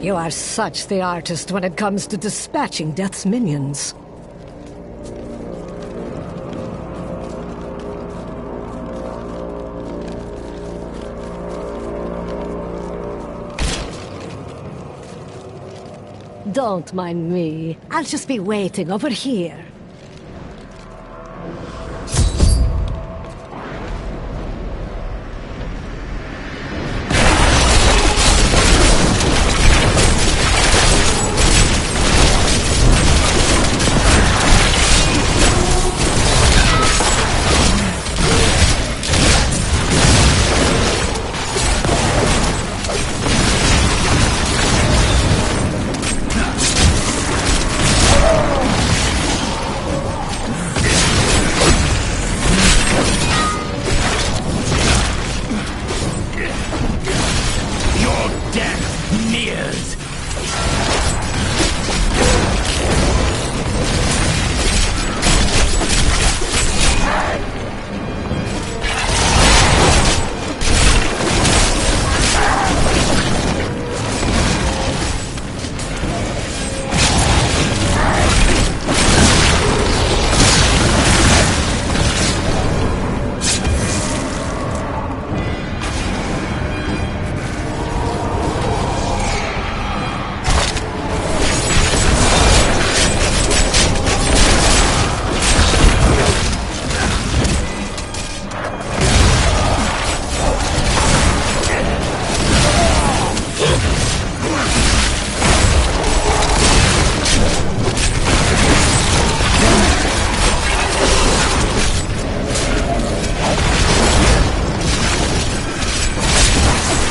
You are such the artist when it comes to dispatching Death's minions. Don't mind me. I'll just be waiting over here.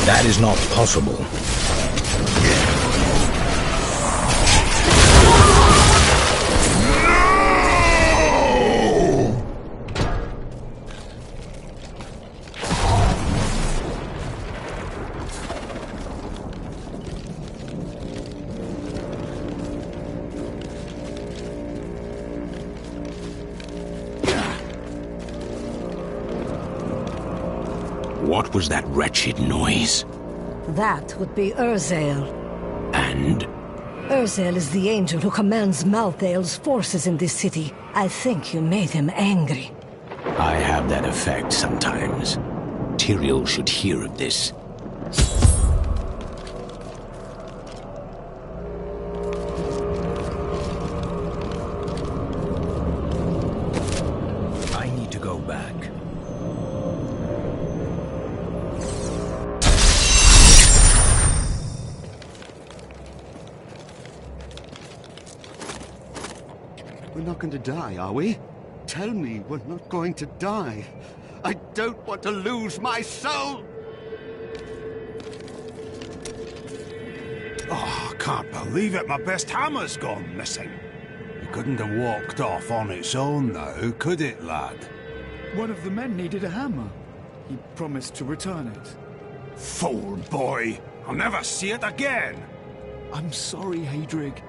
That is not possible. What was that wretched noise? That would be Urzael. And? Urzael is the angel who commands Malthael's forces in this city. I think you made him angry. I have that effect sometimes. Tyrael should hear of this. I need to go back. We're not going to die, are we? Tell me we're not going to die. I don't want to lose my soul! Oh, I can't believe it. My best hammer's gone missing. It couldn't have walked off on its own now, could it, lad? One of the men needed a hammer. He promised to return it. Fool boy! I'll never see it again! I'm sorry, Hadrig.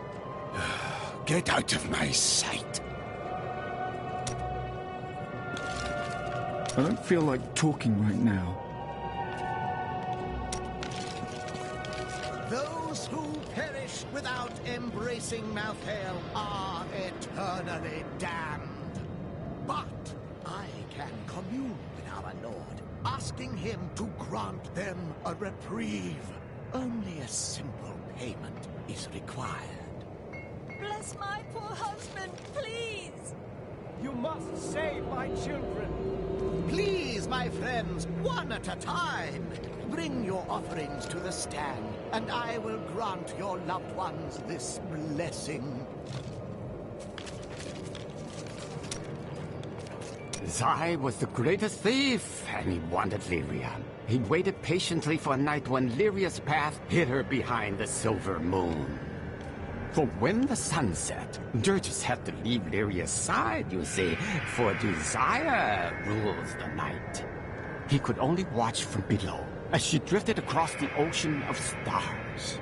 Get out of my sight. I don't feel like talking right now. Those who perish without embracing Malthael are eternally damned. But I can commune with our Lord, asking him to grant them a reprieve. Only a simple payment is required. Bless my poor husband, please! You must save my children. Please, my friends, one at a time. Bring your offerings to the stand, and I will grant your loved ones this blessing. Zai was the greatest thief, and he wanted Lyria. He waited patiently for a night when Lyria's path hid her behind the silver moon. For when the sun set, Dirges had to leave Lyria's side, you see, for desire rules the night. He could only watch from below, as she drifted across the ocean of stars.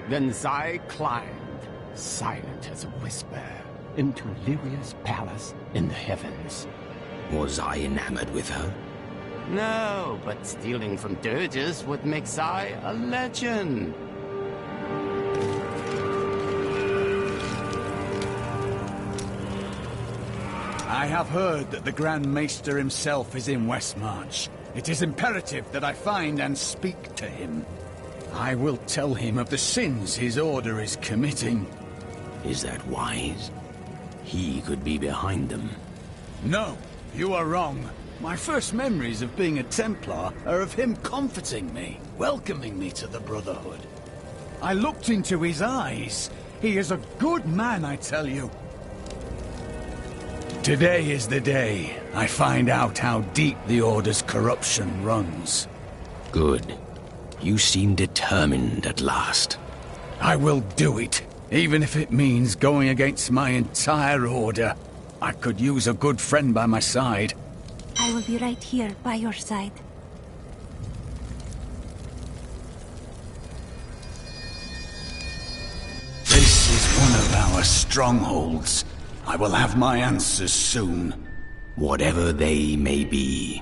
Then Zai climbed, silent as a whisper, into Lyria's palace in the heavens. Was I enamored with her? No, but stealing from Dirges would make Zai a legend. I have heard that the Grand Maester himself is in Westmarch. It is imperative that I find and speak to him. I will tell him of the sins his order is committing. Is that wise? He could be behind them. No, you are wrong. My first memories of being a Templar are of him comforting me, welcoming me to the Brotherhood. I looked into his eyes. He is a good man, I tell you. Today is the day I find out how deep the Order's corruption runs. Good. You seem determined at last. I will do it, even if it means going against my entire Order. I could use a good friend by my side. I will be right here by your side. This is one of our strongholds. I will have my answers soon. Whatever they may be.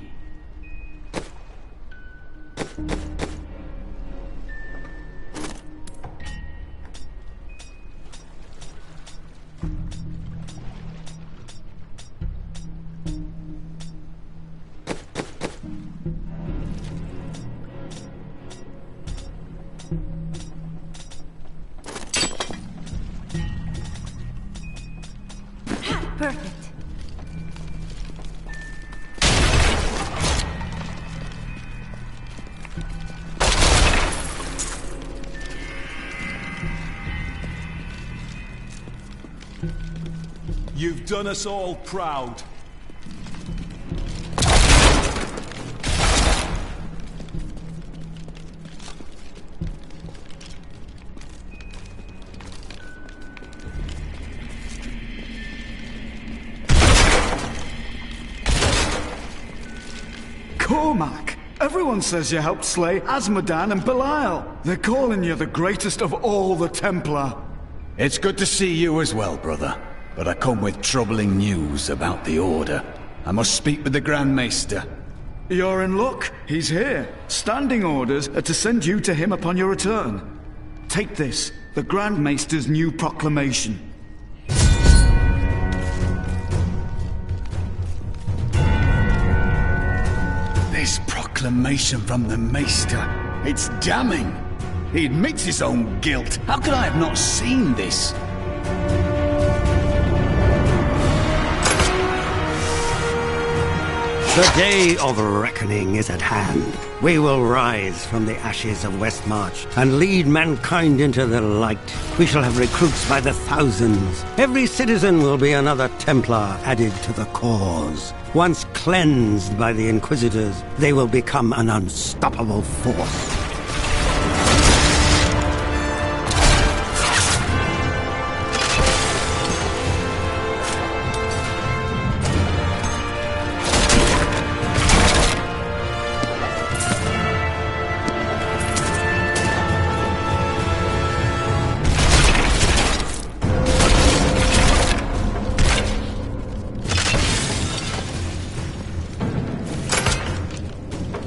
Perfect. You've done us all proud. Cormac! Everyone says you helped slay Azmodan and Belial. They're calling you the greatest of all the Templar. It's good to see you as well, brother. But I come with troubling news about the Order. I must speak with the Grand Maester. You're in luck. He's here. Standing orders are to send you to him upon your return. Take this, the Grand Maester's new proclamation. This proclamation from the Maester, it's damning. He admits his own guilt. How could I have not seen this? The day of reckoning is at hand. We will rise from the ashes of Westmarch and lead mankind into the light. We shall have recruits by the thousands. Every citizen will be another Templar added to the cause. Once cleansed by the Inquisitors, they will become an unstoppable force.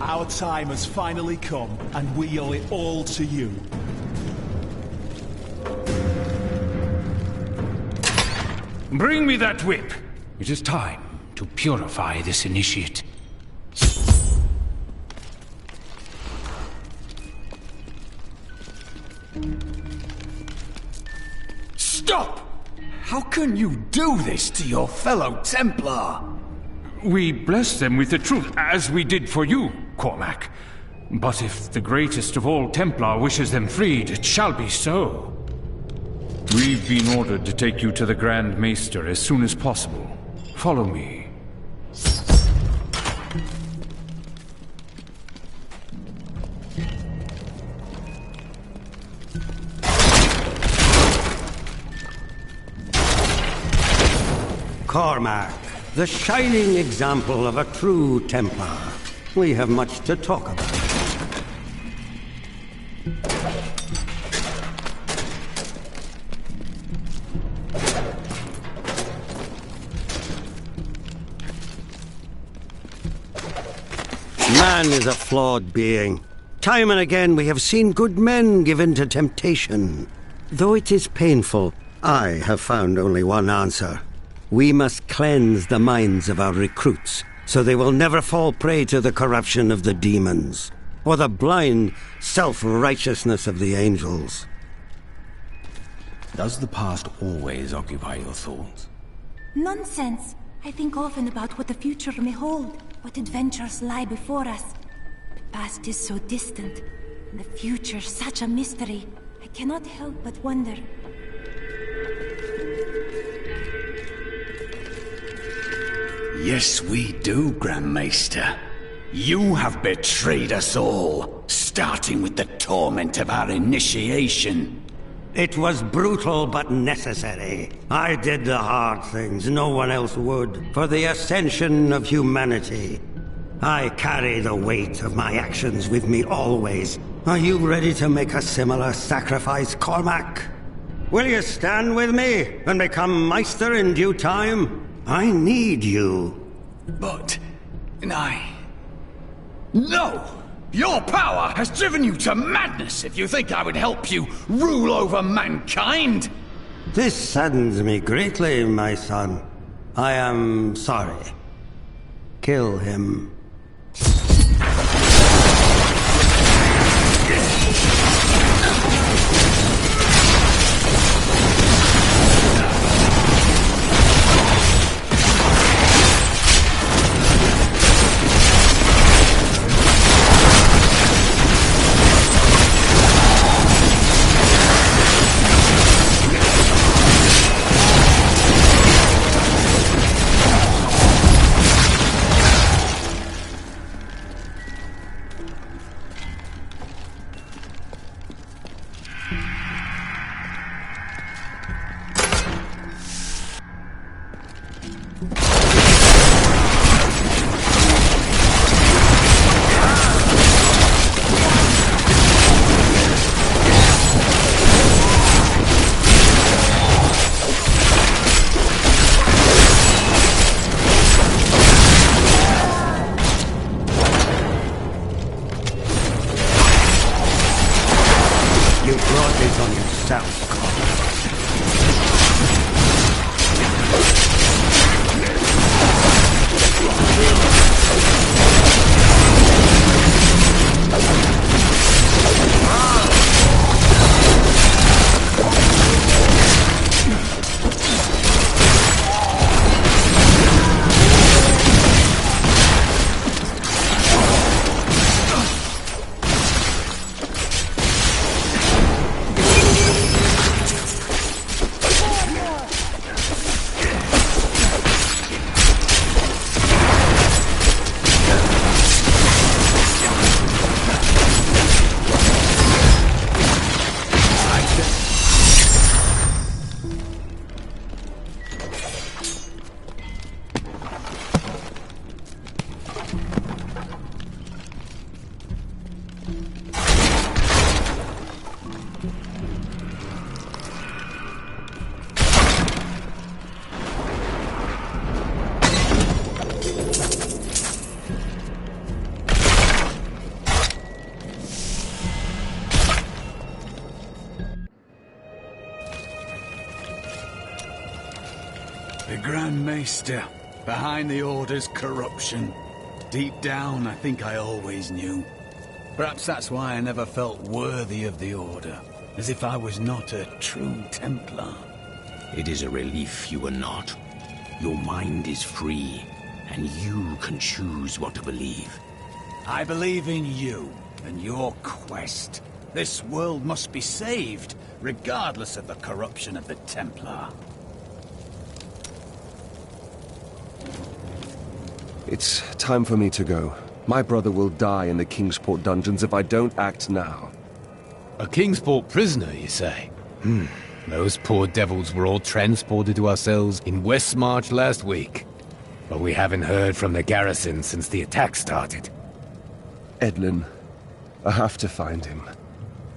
Our time has finally come, and we owe it all to you. Bring me that whip. It is time to purify this initiate. Stop! How can you do this to your fellow Templar? We bless them with the truth, as we did for you, Cormac. But if the greatest of all Templar wishes them freed, it shall be so. We've been ordered to take you to the Grand Maester as soon as possible. Follow me. Cormac, the shining example of a true Templar. We have much to talk about. Man is a flawed being. Time and again we have seen good men given to temptation. Though it is painful, I have found only one answer. We must cleanse the minds of our recruits, so they will never fall prey to the corruption of the demons, or the blind self-righteousness of the angels. Does the past always occupy your thoughts? Nonsense. I think often about what the future may hold, what adventures lie before us. The past is so distant, and the future such a mystery. I cannot help but wonder. Yes, we do, Grand Maester. You have betrayed us all, starting with the torment of our initiation. It was brutal but necessary. I did the hard things no one else would, for the ascension of humanity. I carry the weight of my actions with me always. Are you ready to make a similar sacrifice, Cormac? Will you stand with me and become Meister in due time? I need you. But... No! Your power has driven you to madness if you think I would help you rule over mankind! This saddens me greatly, my son. I am sorry. Kill him. The Grand Maester, behind the Order's corruption. Deep down, I think I always knew. Perhaps that's why I never felt worthy of the Order, as if I was not a true Templar. It is a relief you are not. Your mind is free, and you can choose what to believe. I believe in you and your quest. This world must be saved, regardless of the corruption of the Templar. It's time for me to go. My brother will die in the Kingsport dungeons if I don't act now. A Kingsport prisoner, you say? Those poor devils were all transported to our cells in Westmarch last week. But we haven't heard from the garrison since the attack started. Edlin, I have to find him.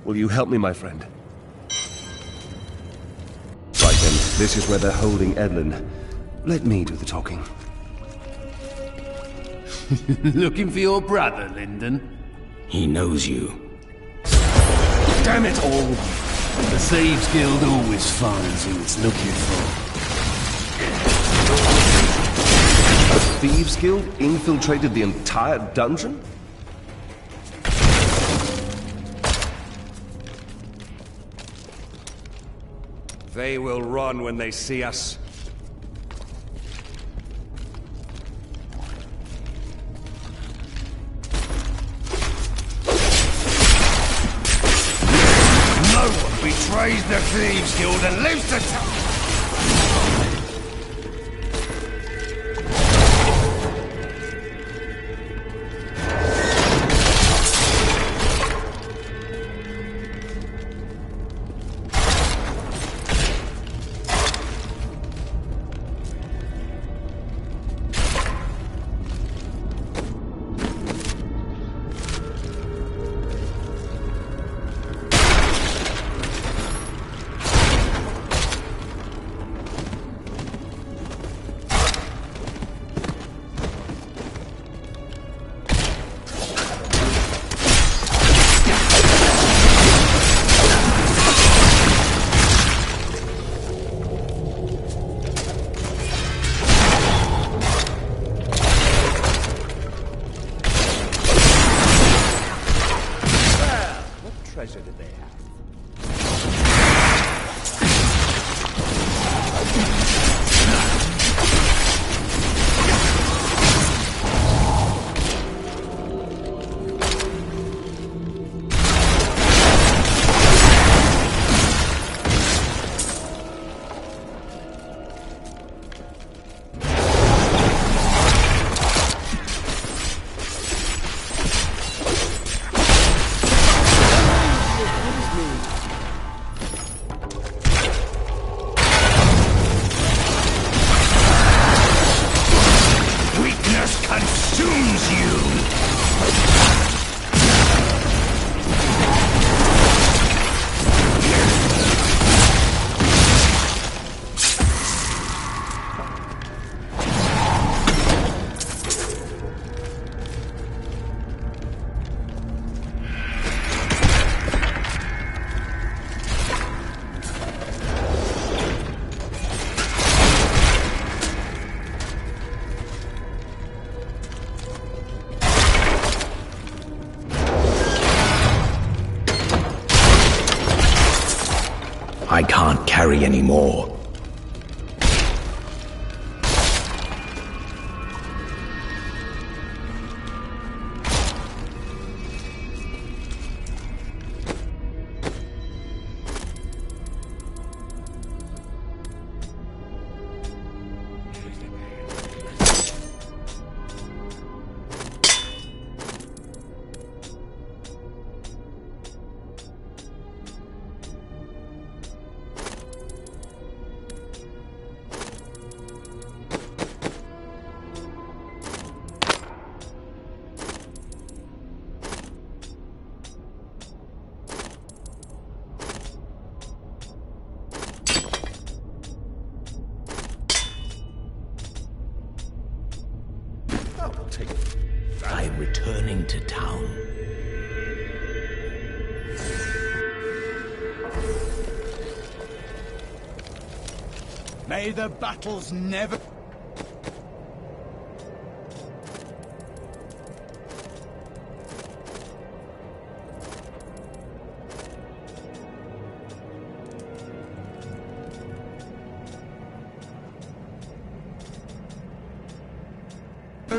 Will you help me, my friend? Right then, this is where they're holding Edlin. Let me do the talking. Looking for your brother, Lyndon? He knows you. Damn it all! The Thieves Guild always finds who it's looking for. A Thieves Guild infiltrated the entire dungeon? They will run when they see us. No one betrays the Thieves Guild and lives to tell. treasure did they have? I can't carry any more. I am returning to town. May the battles never...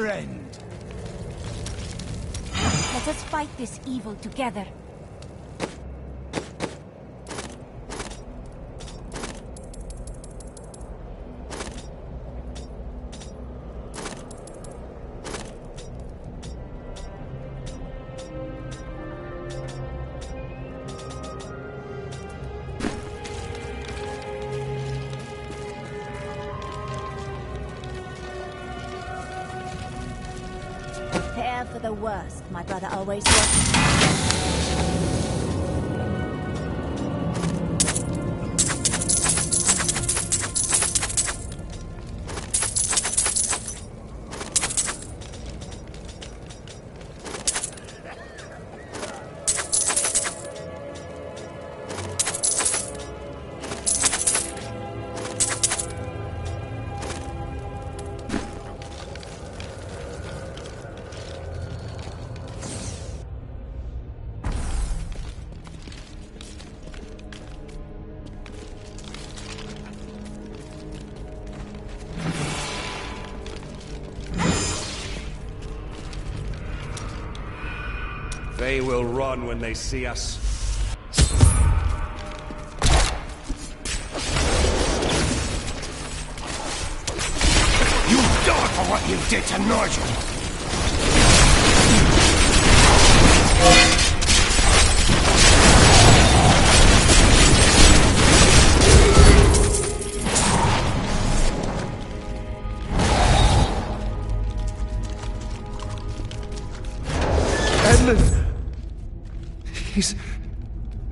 end. Let us fight this evil together. Prepare for the worst, my brother always was. They will run when they see us. You die for what you did to Nigel!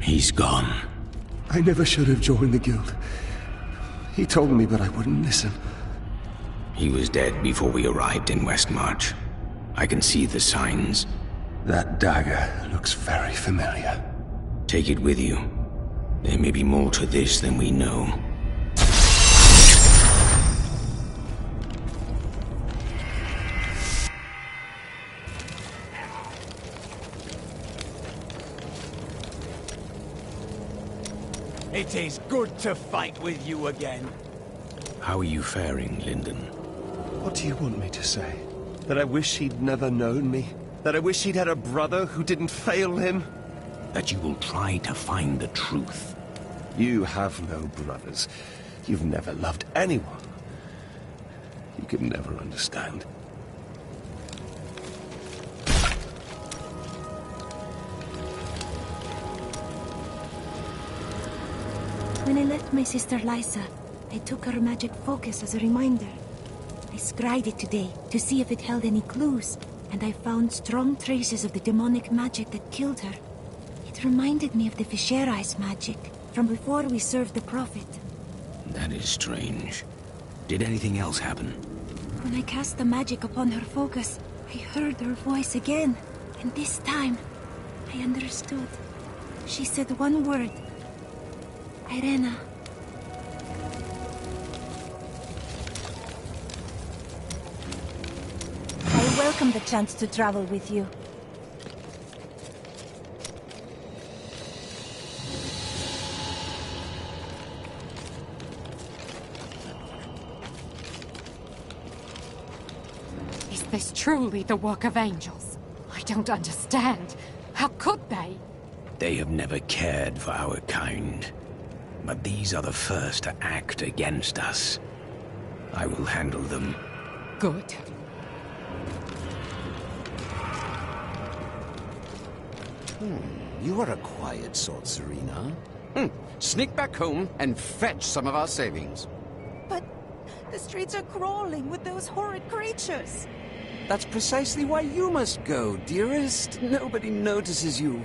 He's gone. I never should have joined the guild. He told me, but I wouldn't listen. He was dead before we arrived in Westmarch. I can see the signs. That dagger looks very familiar. Take it with you. There may be more to this than we know. It is good to fight with you again. How are you faring, Lyndon? What do you want me to say? That I wish he'd never known me? That I wish he'd had a brother who didn't fail him? That you will try to find the truth. You have no brothers. You've never loved anyone. You can never understand. When I left my sister Lysa, I took her magic focus as a reminder. I scryed it today to see if it held any clues, and I found strong traces of the demonic magic that killed her. It reminded me of the Fisherais magic from before we served the Prophet. That is strange. Did anything else happen? When I cast the magic upon her focus, I heard her voice again, and this time, I understood. She said one word. Irena. I welcome the chance to travel with you. Is this truly the work of angels? I don't understand. How could they? They have never cared for our kind. But these are the first to act against us. I will handle them. Good. You are a quiet sort, Serena. Sneak back home and fetch some of our savings. But the streets are crawling with those horrid creatures. That's precisely why you must go, dearest. Nobody notices you.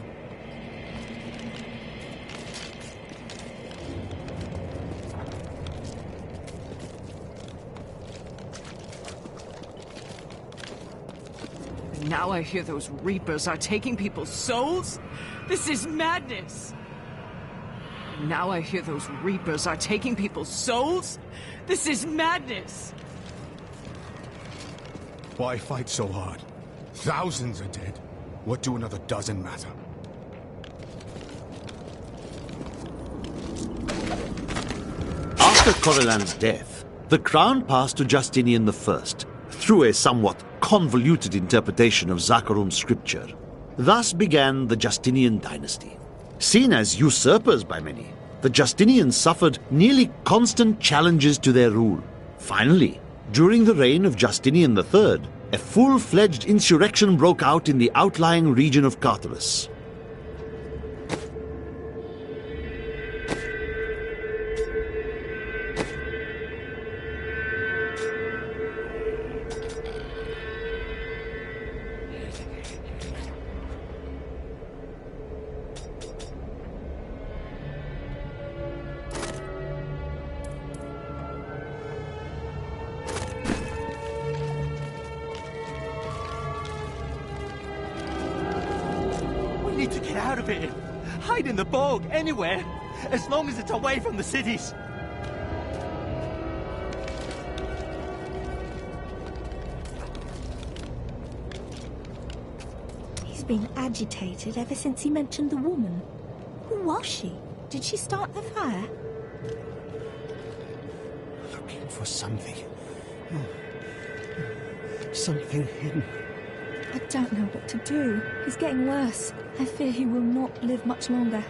Now I hear those Reapers are taking people's souls? This is madness! Now I hear those Reapers are taking people's souls? This is madness! Why fight so hard? Thousands are dead. What do another dozen matter? After Corellan's death, the crown passed to Justinian I, through a somewhat convoluted interpretation of Zakharum's scripture. Thus began the Justinian dynasty. Seen as usurpers by many, the Justinians suffered nearly constant challenges to their rule. Finally, during the reign of Justinian III, a full-fledged insurrection broke out in the outlying region of Carthage. We need to get out of here. Hide in the bog, anywhere. As long as it's away from the cities. He's been agitated ever since he mentioned the woman. Who was she? Did she start the fire? Looking for something. Something hidden. I don't know what to do. He's getting worse. I fear he will not live much longer.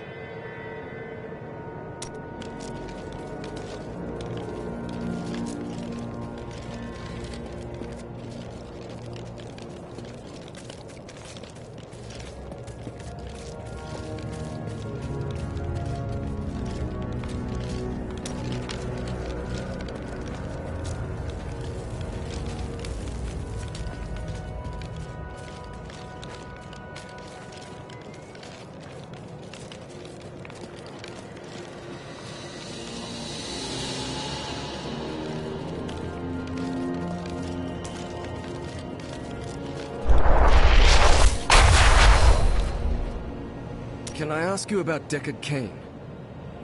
Can I ask you about Deckard Cain?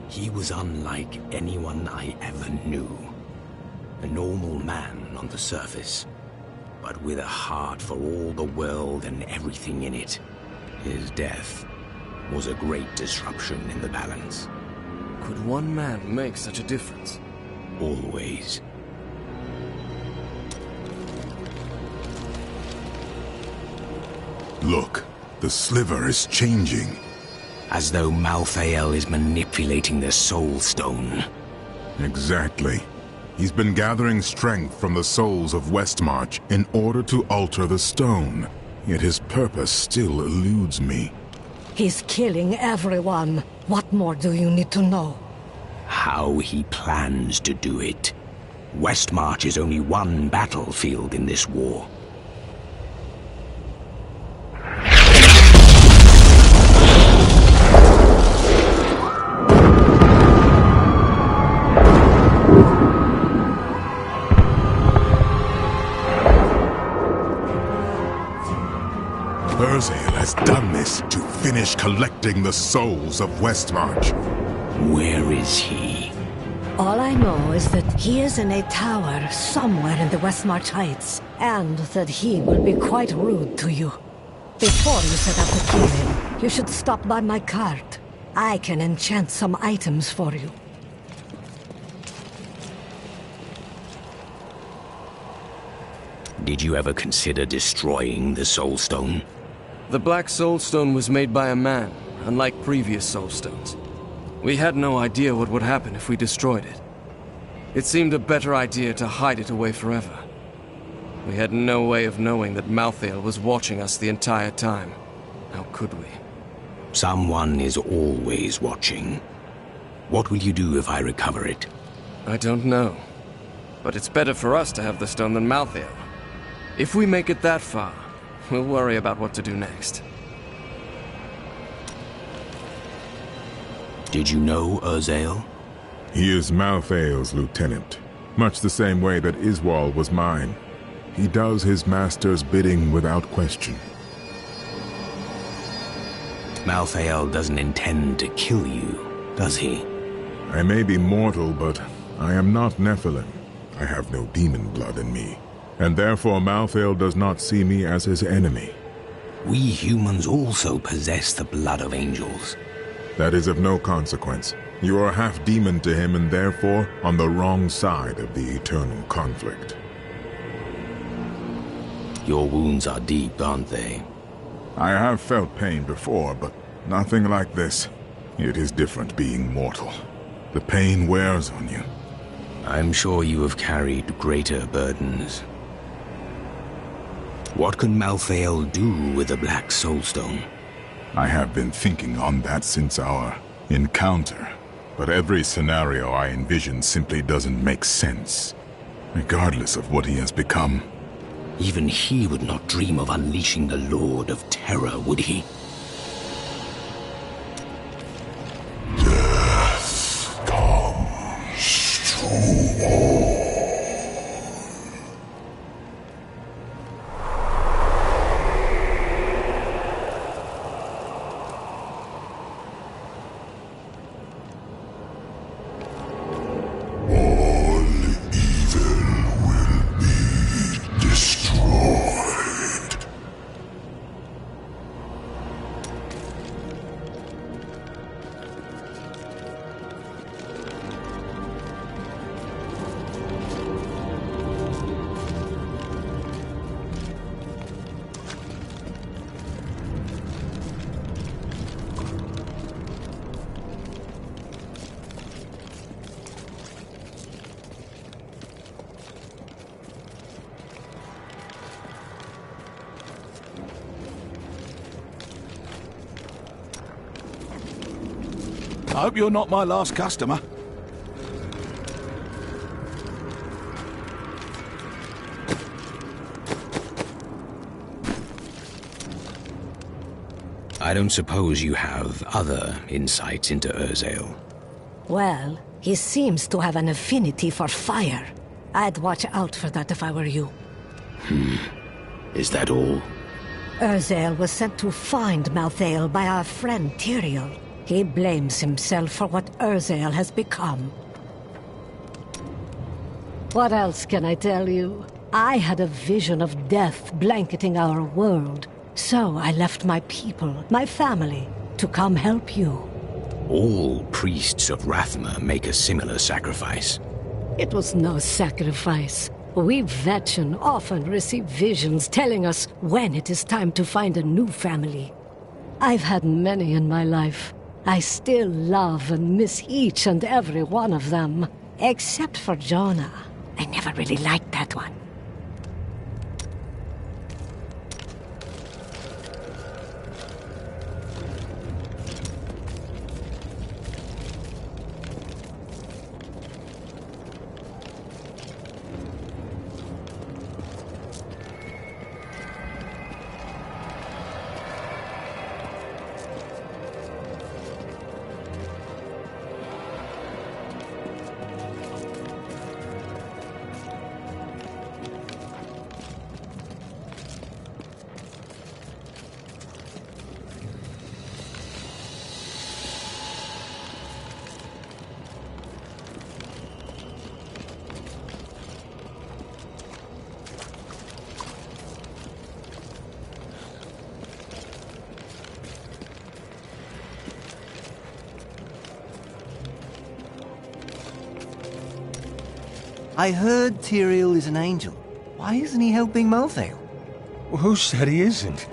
He was unlike anyone I ever knew. A normal man on the surface, but with a heart for all the world and everything in it. His death was a great disruption in the balance. Could one man make such a difference? Always. Look, the sliver is changing. As though Malthael is manipulating the Soul Stone. Exactly. He's been gathering strength from the souls of Westmarch in order to alter the stone. Yet his purpose still eludes me. He's killing everyone. What more do you need to know? How he plans to do it. Westmarch is only one battlefield in this war. Urzael has done this to finish collecting the souls of Westmarch. Where is he? All I know is that he is in a tower somewhere in the Westmarch Heights, and that he will be quite rude to you. Before you set out to kill him, you should stop by my cart. I can enchant some items for you. Did you ever consider destroying the Soul Stone? The Black Soul Stone was made by a man, unlike previous Soul Stones. We had no idea what would happen if we destroyed it. It seemed a better idea to hide it away forever. We had no way of knowing that Malthael was watching us the entire time. How could we? Someone is always watching. What will you do if I recover it? I don't know. But it's better for us to have the stone than Malthael. If we make it that far, we'll worry about what to do next. Did you know Urzael? He is Malthael's lieutenant, much the same way that Iswal was mine. He does his master's bidding without question. Malthael doesn't intend to kill you, does he? I may be mortal, but I am not Nephilim. I have no demon blood in me, and therefore Malthael does not see me as his enemy. We humans also possess the blood of angels. That is of no consequence. You are half demon to him and therefore on the wrong side of the eternal conflict. Your wounds are deep, aren't they? I have felt pain before, but nothing like this. It is different being mortal. The pain wears on you. I'm sure you have carried greater burdens. What can Malthael do with the Black Soulstone? I have been thinking on that since our encounter, but every scenario I envision simply doesn't make sense, regardless of what he has become. Even he would not dream of unleashing the Lord of Terror, would he? Death comes to all. I hope you're not my last customer. I don't suppose you have other insights into Urzael. Well, he seems to have an affinity for fire. I'd watch out for that if I were you. Is that all? Urzael was sent to find Malthael by our friend Tyrael. He blames himself for what Urzael has become. What else can I tell you? I had a vision of death blanketing our world, so I left my people, my family, to come help you. All priests of Rathma make a similar sacrifice. It was no sacrifice. We Vetchen often receive visions telling us when it is time to find a new family. I've had many in my life. I still love and miss each and every one of them. Except for Jonah. I never really liked that one. I heard Tyrael is an angel. Why isn't he helping Malthael? Well, who said he isn't?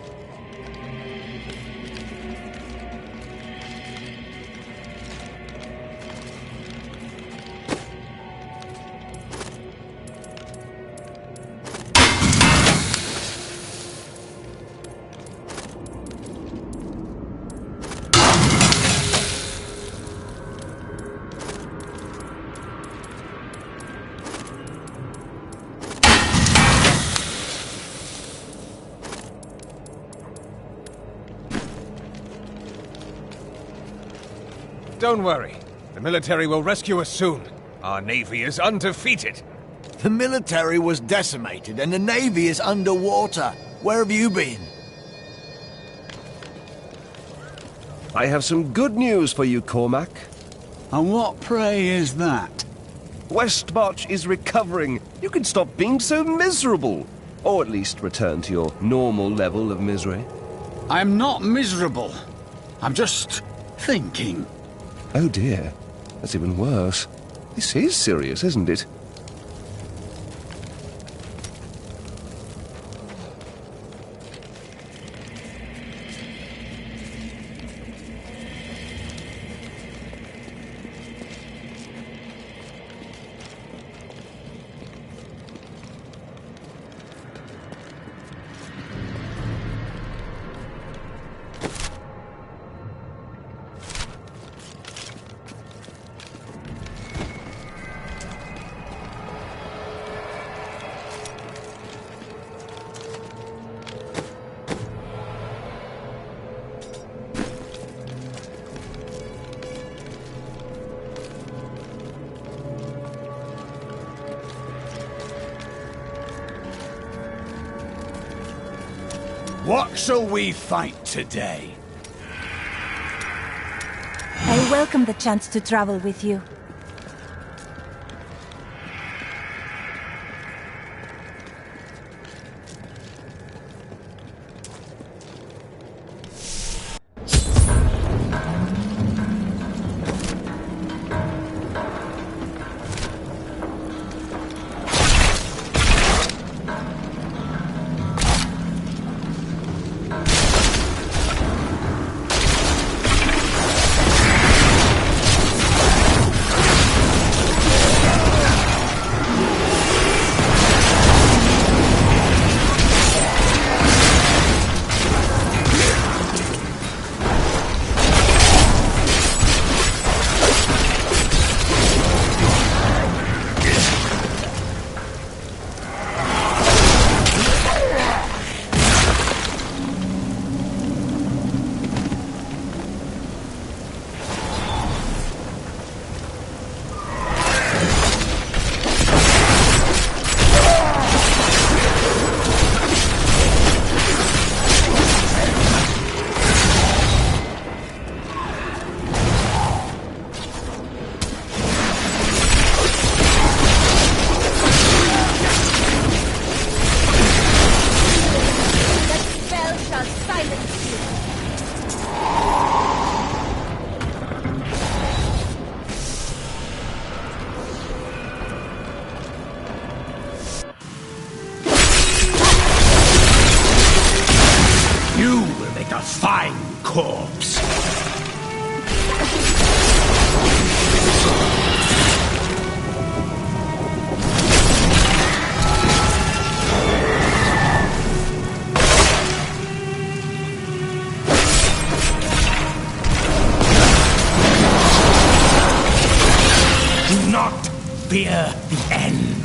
Don't worry. The military will rescue us soon. Our navy is undefeated. The military was decimated and the navy is underwater. Where have you been? I have some good news for you, Cormac. And what, pray, is that? Westmarch is recovering. You can stop being so miserable. Or at least return to your normal level of misery. I'm not miserable. I'm just thinking. Oh dear. That's even worse. This is serious, isn't it? What shall we fight today? I welcome the chance to travel with you. fine corpse. Do not fear the end.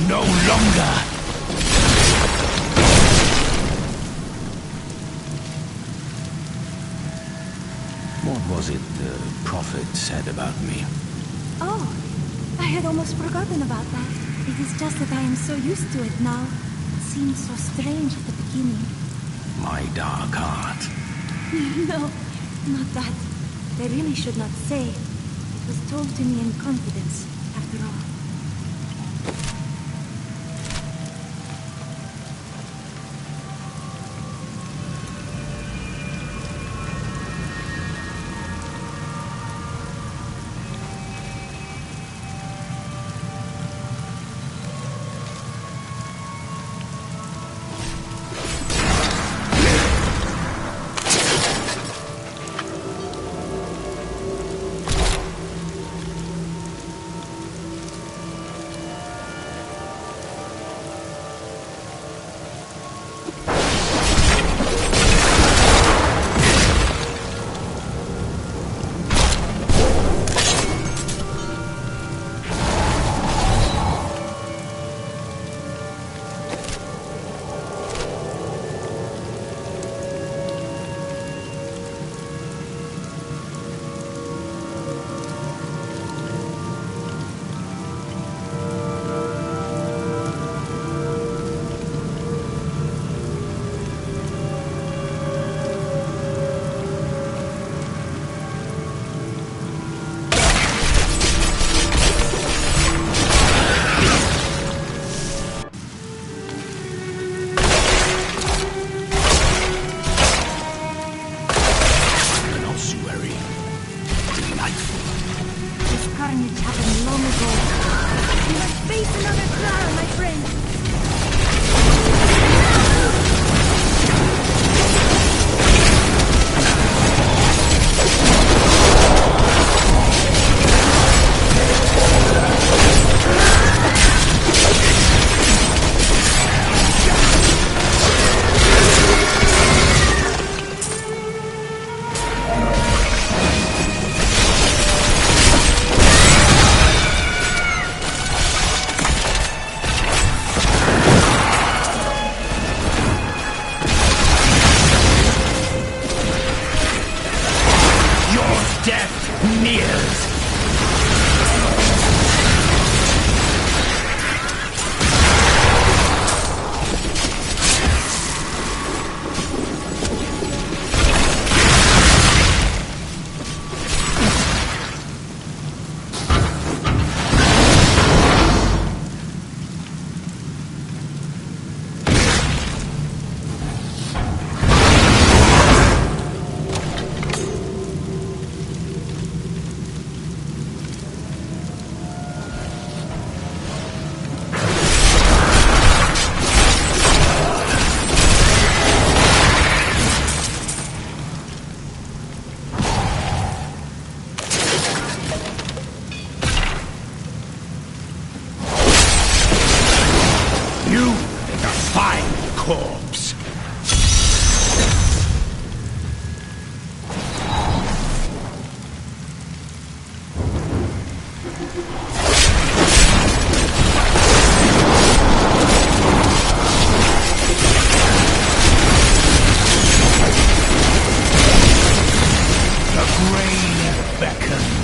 no longer. What was it the prophet said about me? Oh, I had almost forgotten about that. It is just that I am so used to it now. It seemed so strange at the beginning. My dark heart. No, not that. I really should not say. It was told to me in confidence, after all. corpse. The grain beckons.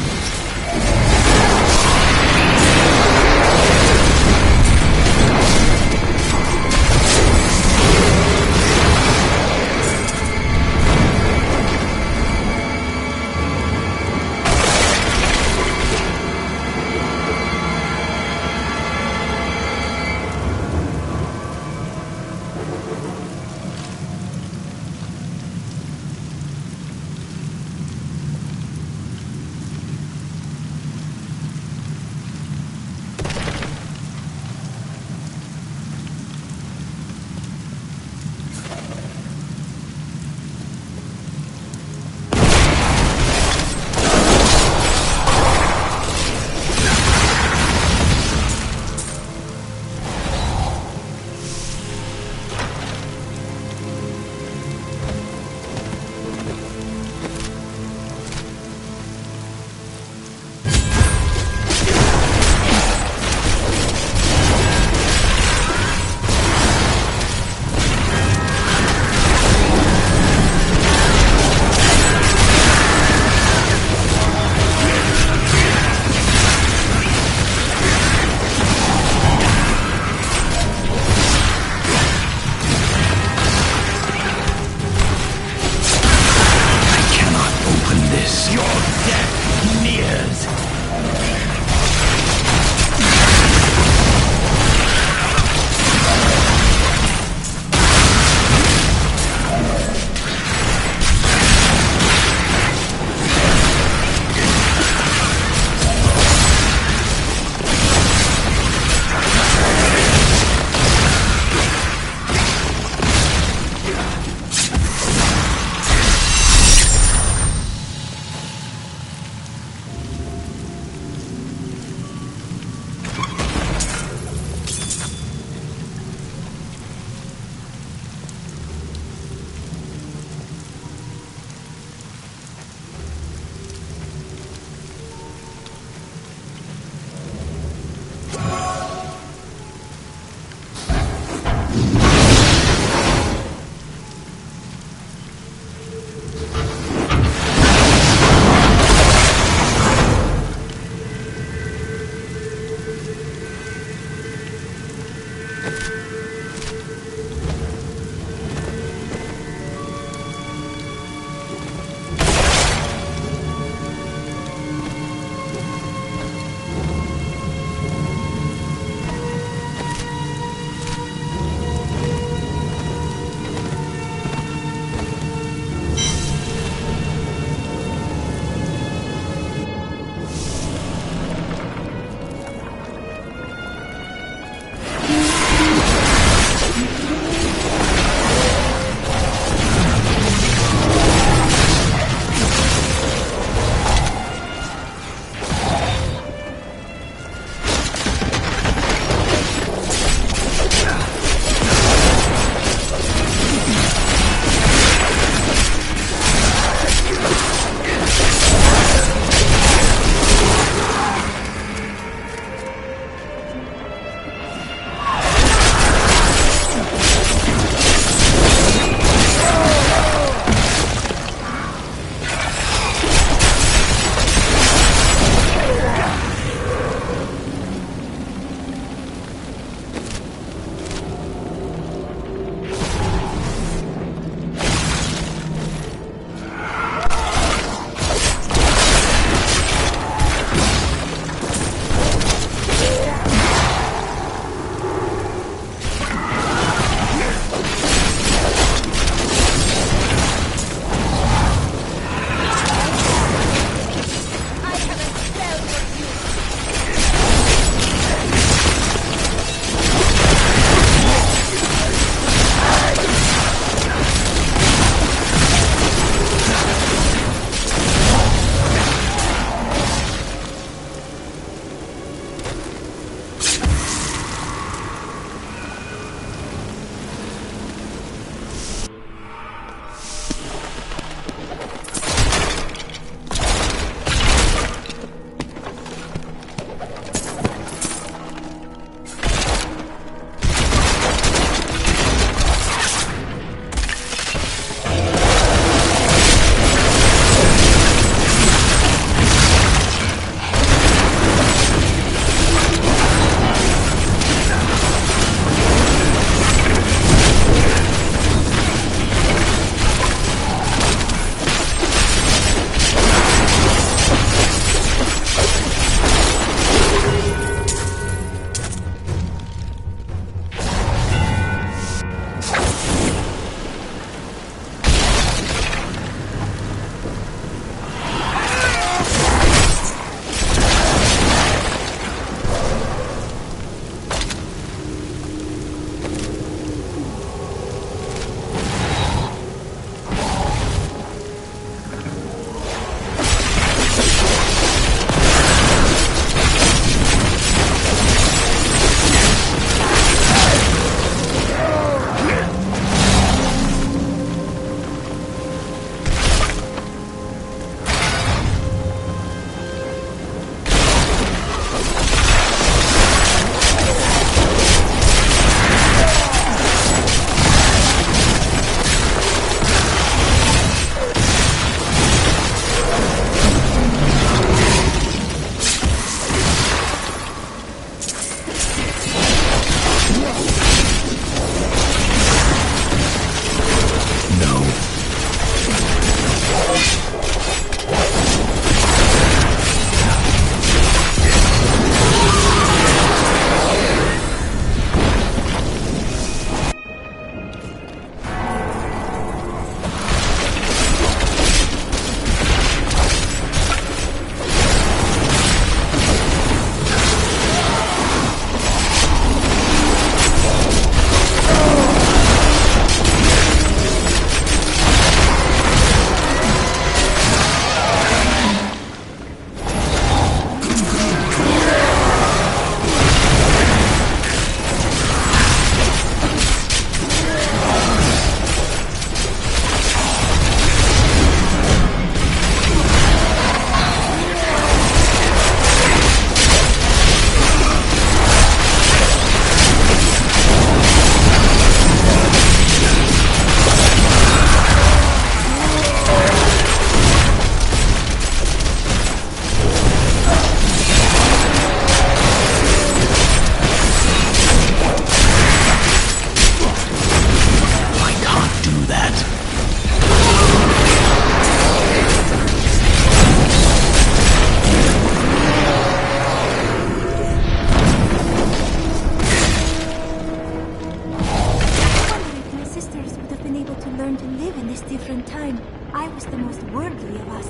this different time, I was the most worldly of us.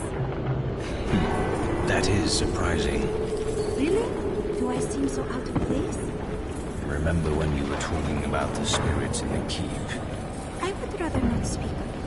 That is surprising. Really? Do I seem so out of place? Remember when you were talking about the spirits in the keep? I would rather not speak of it.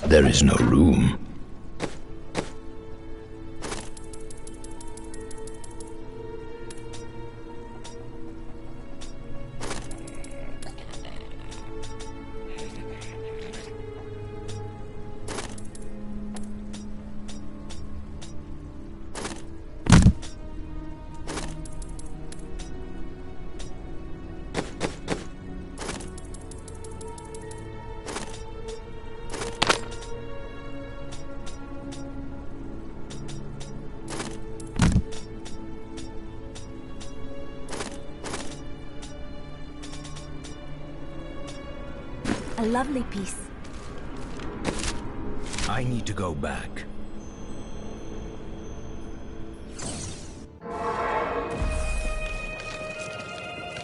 There is no room. lovely piece. I need to go back.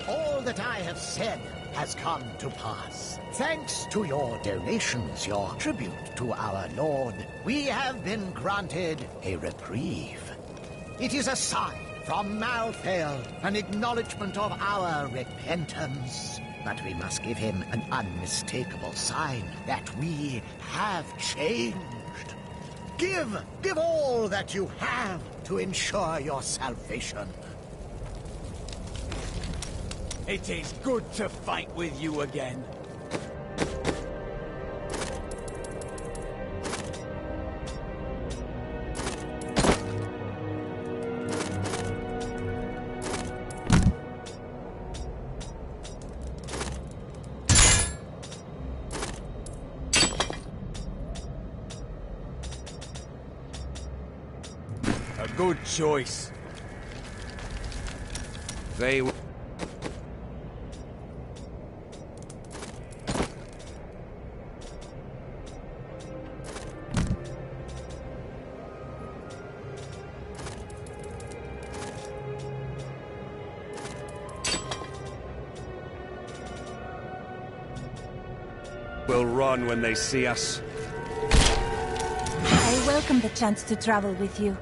All that I have said has come to pass. Thanks to your donations, your tribute to our Lord, we have been granted a reprieve. It is a sign from Malthael, an acknowledgement of our repentance. But we must give him an unmistakable sign that we have changed. Give all that you have to ensure your salvation. It is good to fight with you again. A good choice. They... will run when they see us. I welcome the chance to travel with you.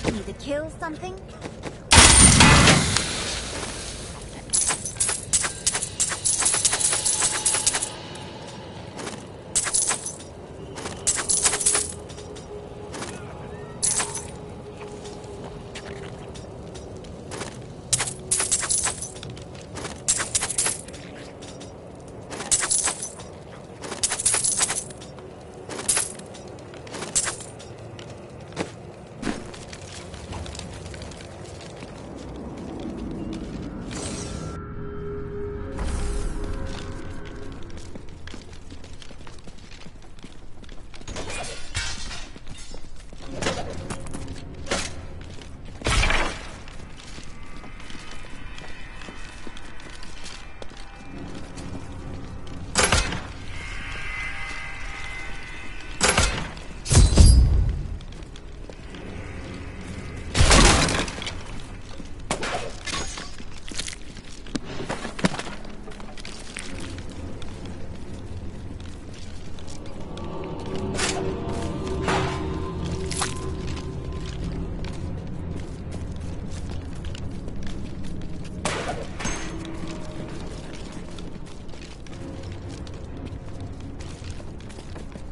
Need to kill something?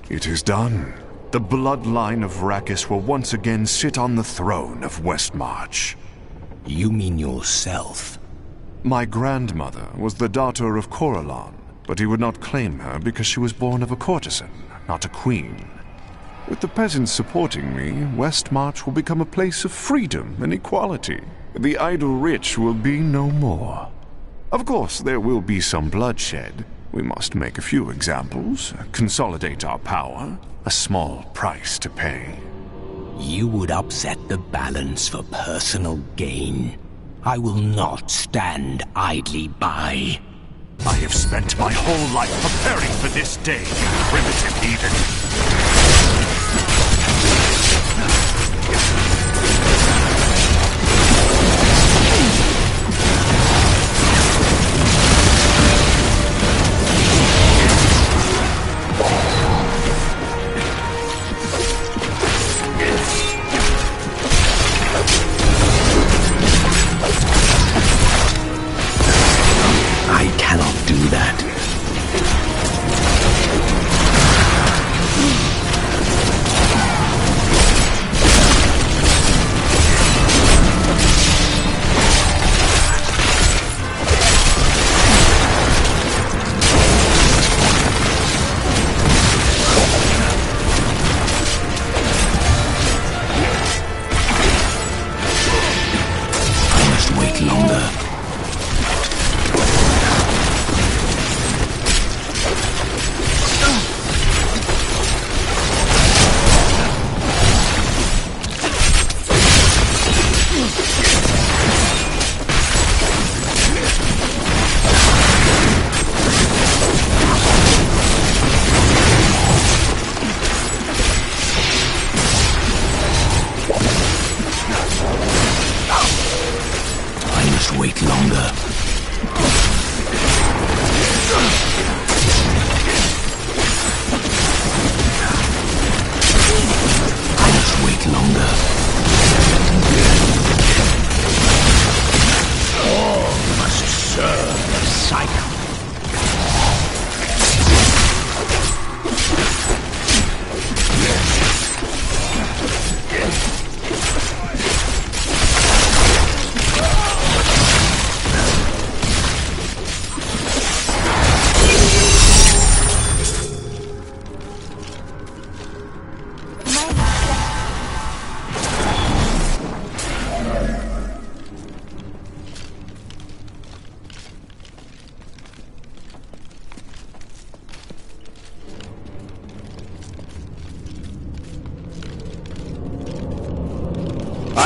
It is done. The bloodline of Rakis will once again sit on the throne of Westmarch. You mean yourself? My grandmother was the daughter of Coralon, but he would not claim her because she was born of a courtesan, not a queen. With the peasants supporting me, Westmarch will become a place of freedom and equality. The idle rich will be no more. Of course, there will be some bloodshed. We must make a few examples, consolidate our power, a small price to pay. You would upset the balance for personal gain. I will not stand idly by. I have spent my whole life preparing for this day, primitive heathen. I cannot do that. I must wait longer.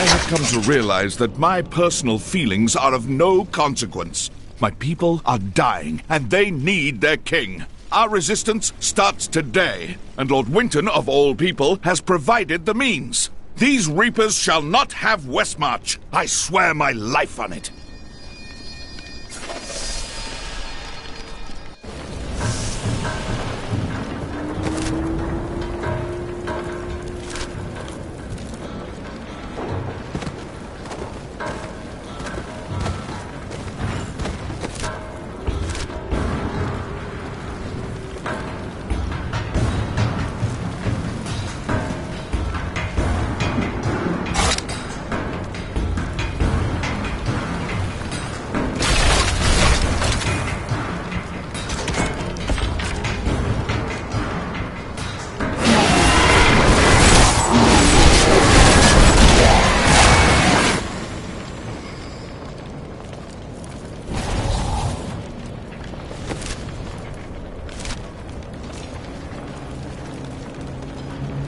have come to realize that my personal feelings are of no consequence. My people are dying, and they need their king. Our resistance starts today, and Lord Winton, of all people, has provided the means. These Reapers shall not have Westmarch. I swear my life on it.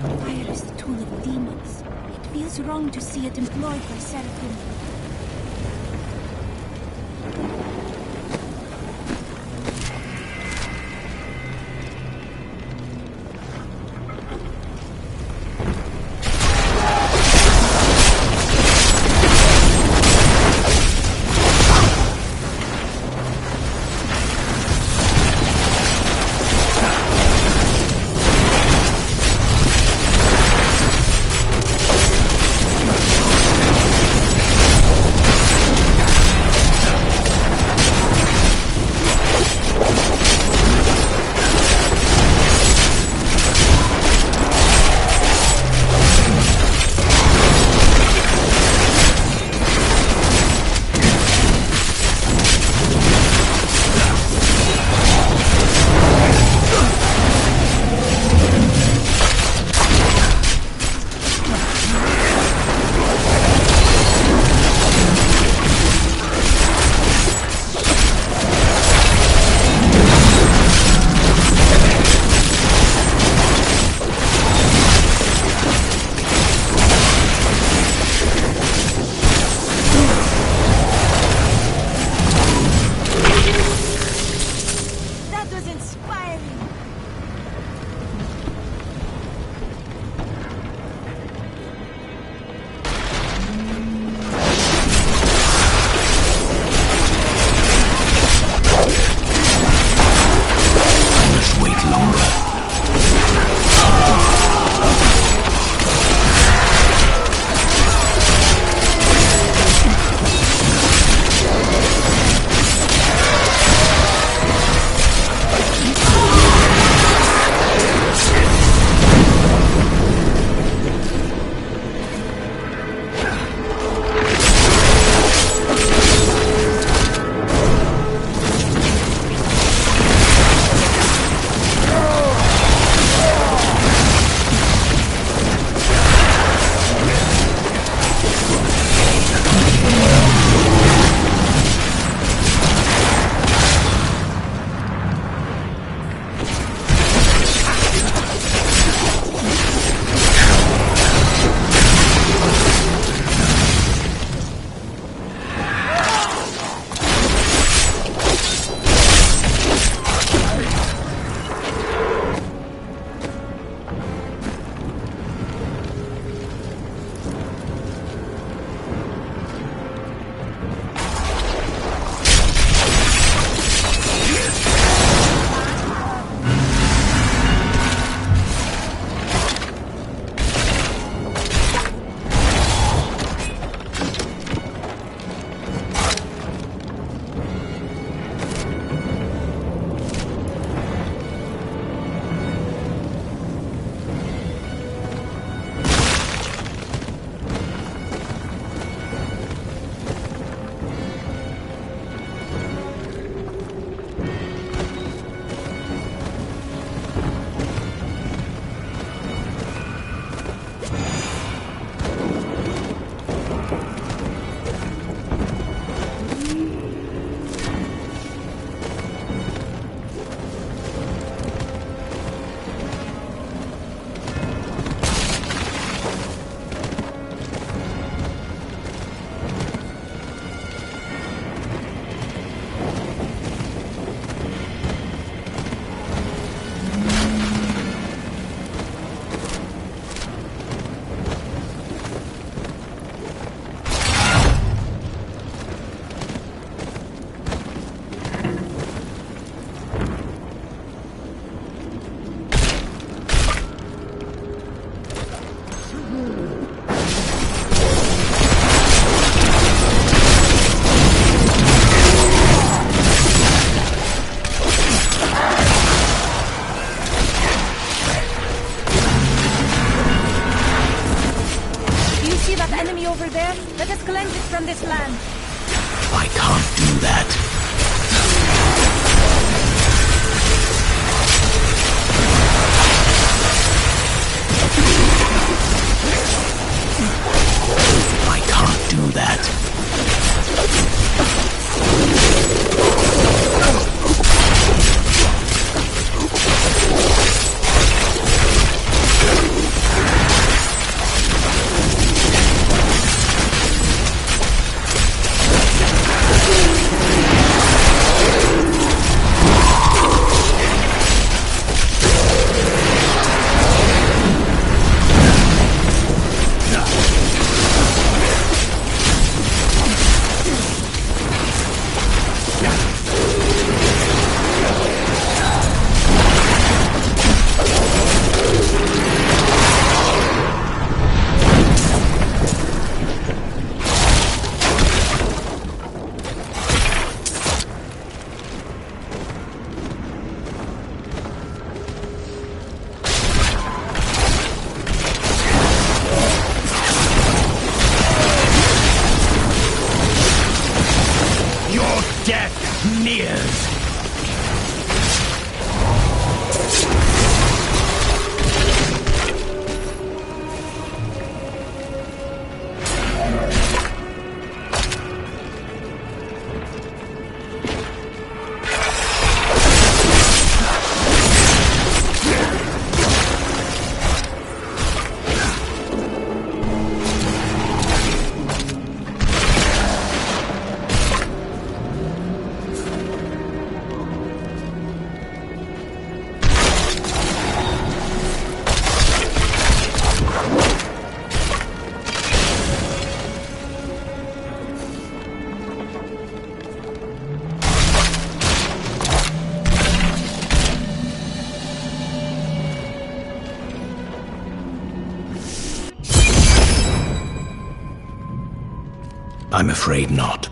Fire is the tool of demons. It feels wrong to see it employed by Seraphim. I'm afraid not.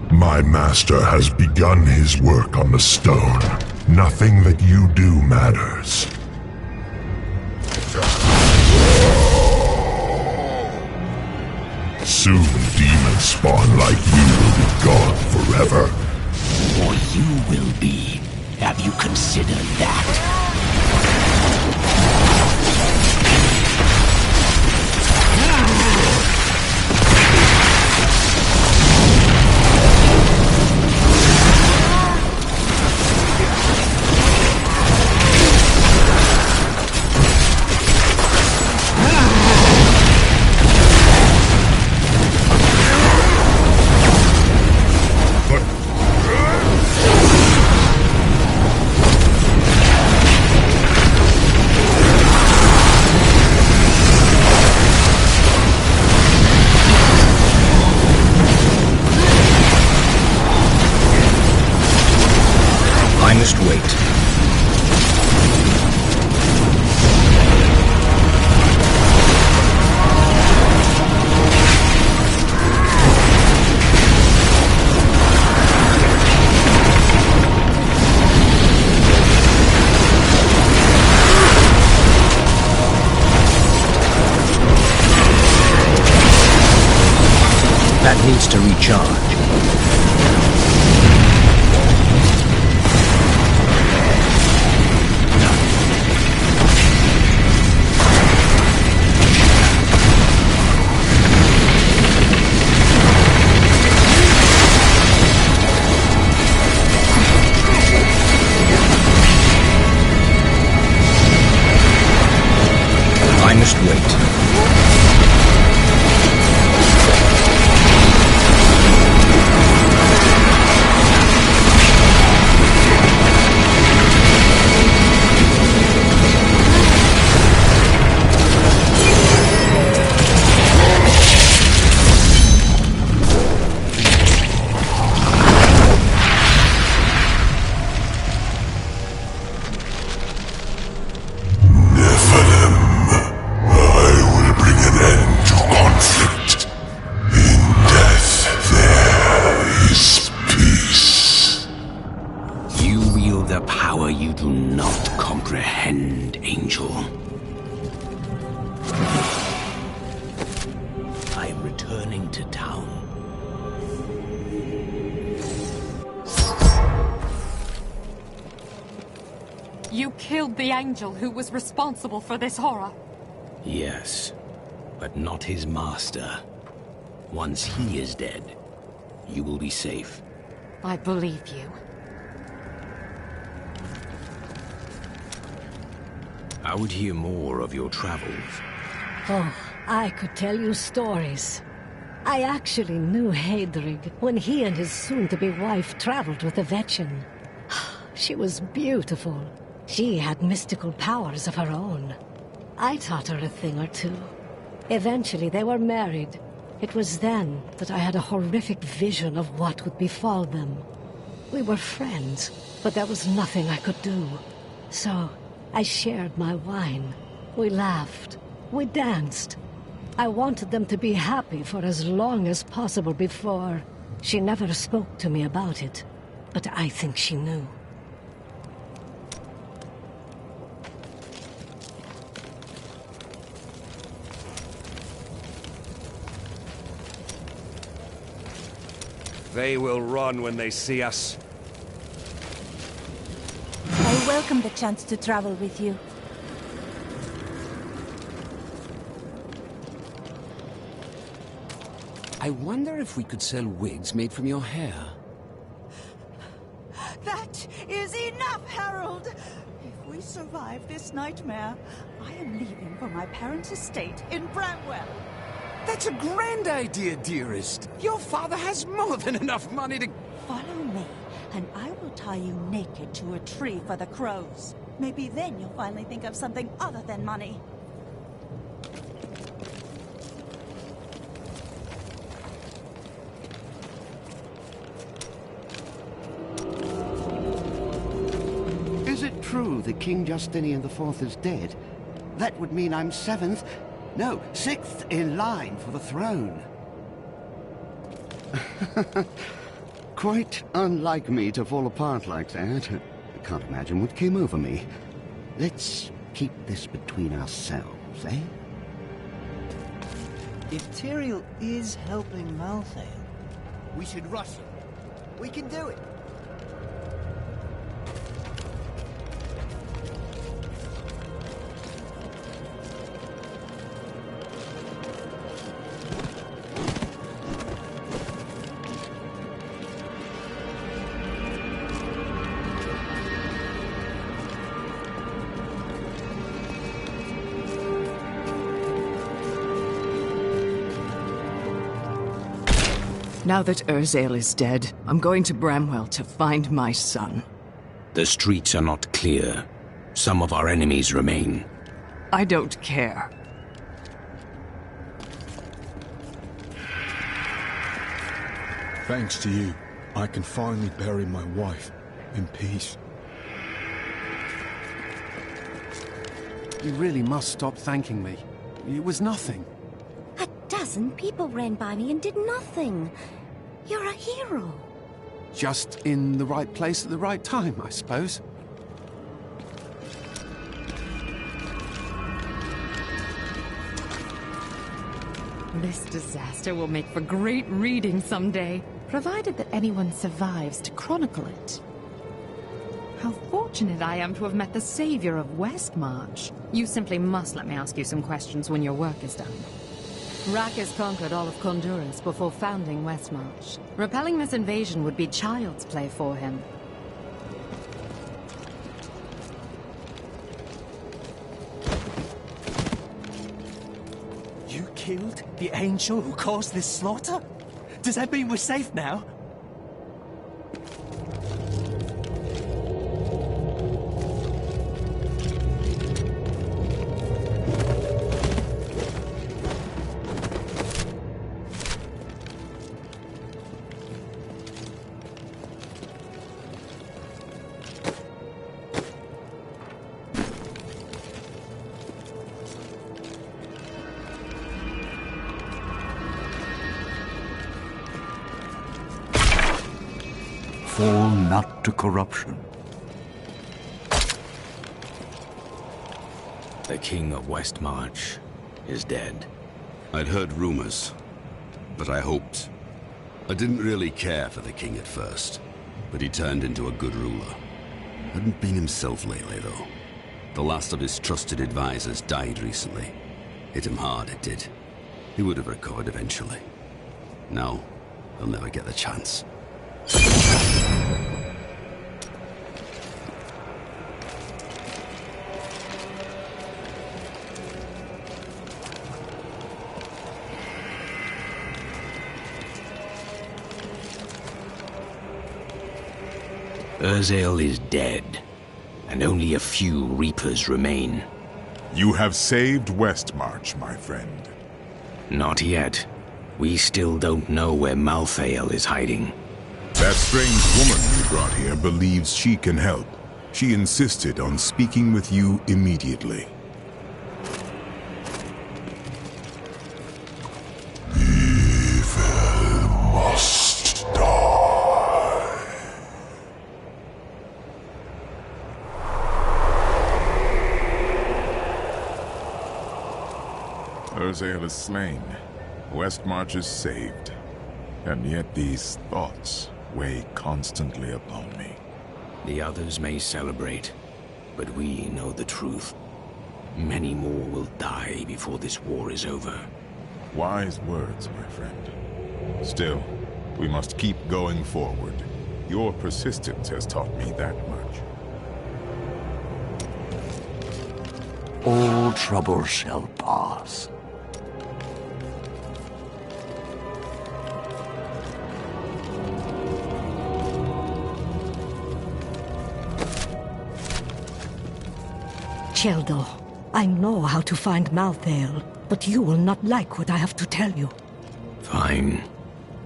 My master has begun his work on the stone. Nothing that you do matters. Soon demons spawn like you will be gone forever. Or you will be. Have you considered that? I must wait. That needs to recharge. I must wait. The power you do not comprehend, Angel. I am returning to town. You killed the angel who was responsible for this horror. Yes, but not his master. Once he is dead, you will be safe. I believe you. I would hear more of your travels. Oh, I could tell you stories. I actually knew Hadrig when he and his soon-to-be wife traveled with the Vetchin. She was beautiful. She had mystical powers of her own. I taught her a thing or two. Eventually, they were married. It was then that I had a horrific vision of what would befall them. We were friends, but there was nothing I could do. So I shared my wine. We laughed. We danced. I wanted them to be happy for as long as possible before. She never spoke to me about it, but I think she knew. They will run when they see us. I welcome the chance to travel with you. I wonder if we could sell wigs made from your hair. That is enough, Harold! If we survive this nightmare, I am leaving for my parents' estate in Bramwell. That's a grand idea, dearest. Your father has more than enough money to... Follow me, and I will tie you naked to a tree for the crows. Maybe then you'll finally think of something other than money. Is it true that King Justinian IV is dead? That would mean I'm 6th in line for the throne. Quite unlike me to fall apart like that. I can't imagine what came over me. Let's keep this between ourselves, eh? If Tyrael is helping Malthael, We should rush him. we can do it. Now that Urzael is dead, I'm going to Bramwell to find my son. The streets are not clear. Some of our enemies remain. I don't care. Thanks to you, I can finally bury my wife in peace. You really must stop thanking me. It was nothing. A dozen people ran by me and did nothing. You're a hero. Just in the right place at the right time, I suppose. This disaster will make for great reading someday, provided that anyone survives to chronicle it. How fortunate I am to have met the savior of Westmarch. You simply must let me ask you some questions when your work is done. Rackus conquered all of Honduras before founding Westmarch. Repelling this invasion would be child's play for him. You killed the angel who caused this slaughter? Does that mean we're safe now? Fall not to corruption. The king of Westmarch is dead. I'd heard rumors, but I hoped. I didn't really care for the king at first, but he turned into a good ruler. Hadn't been himself lately, though. The last of his trusted advisors died recently. Hit him hard, it did. He would have recovered eventually. Now, he'll never get the chance. Urzael is dead, and only a few Reapers remain. You have saved Westmarch, my friend. Not yet. We still don't know where Malthael is hiding. That strange woman you brought here believes she can help. She insisted on speaking with you immediately. Evil must die. Urzael is slain. Westmarch is saved. And yet these thoughts weigh constantly upon me. The others may celebrate, but we know the truth. Many more will die before this war is over. Wise words, my friend. Still, we must keep going forward. Your persistence has taught me that much. All trouble shall pass. Cheldo, I know how to find Malthael, but you will not like what I have to tell you. Fine.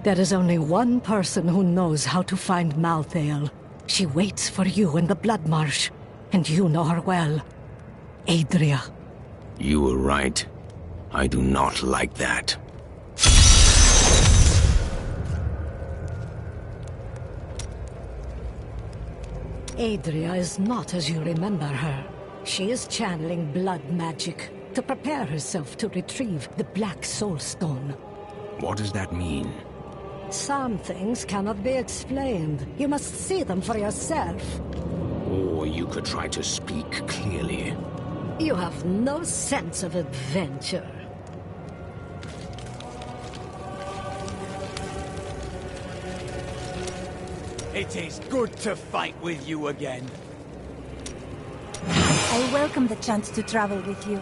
There is only one person who knows how to find Malthael. She waits for you in the Blood Marsh, and you know her well. Adria. You were right. I do not like that. Adria is not as you remember her. She is channeling blood magic to prepare herself to retrieve the Black Soul Stone. What does that mean? Some things cannot be explained. You must see them for yourself. Or you could try to speak clearly. You have no sense of adventure. It is good to fight with you again. I welcome the chance to travel with you.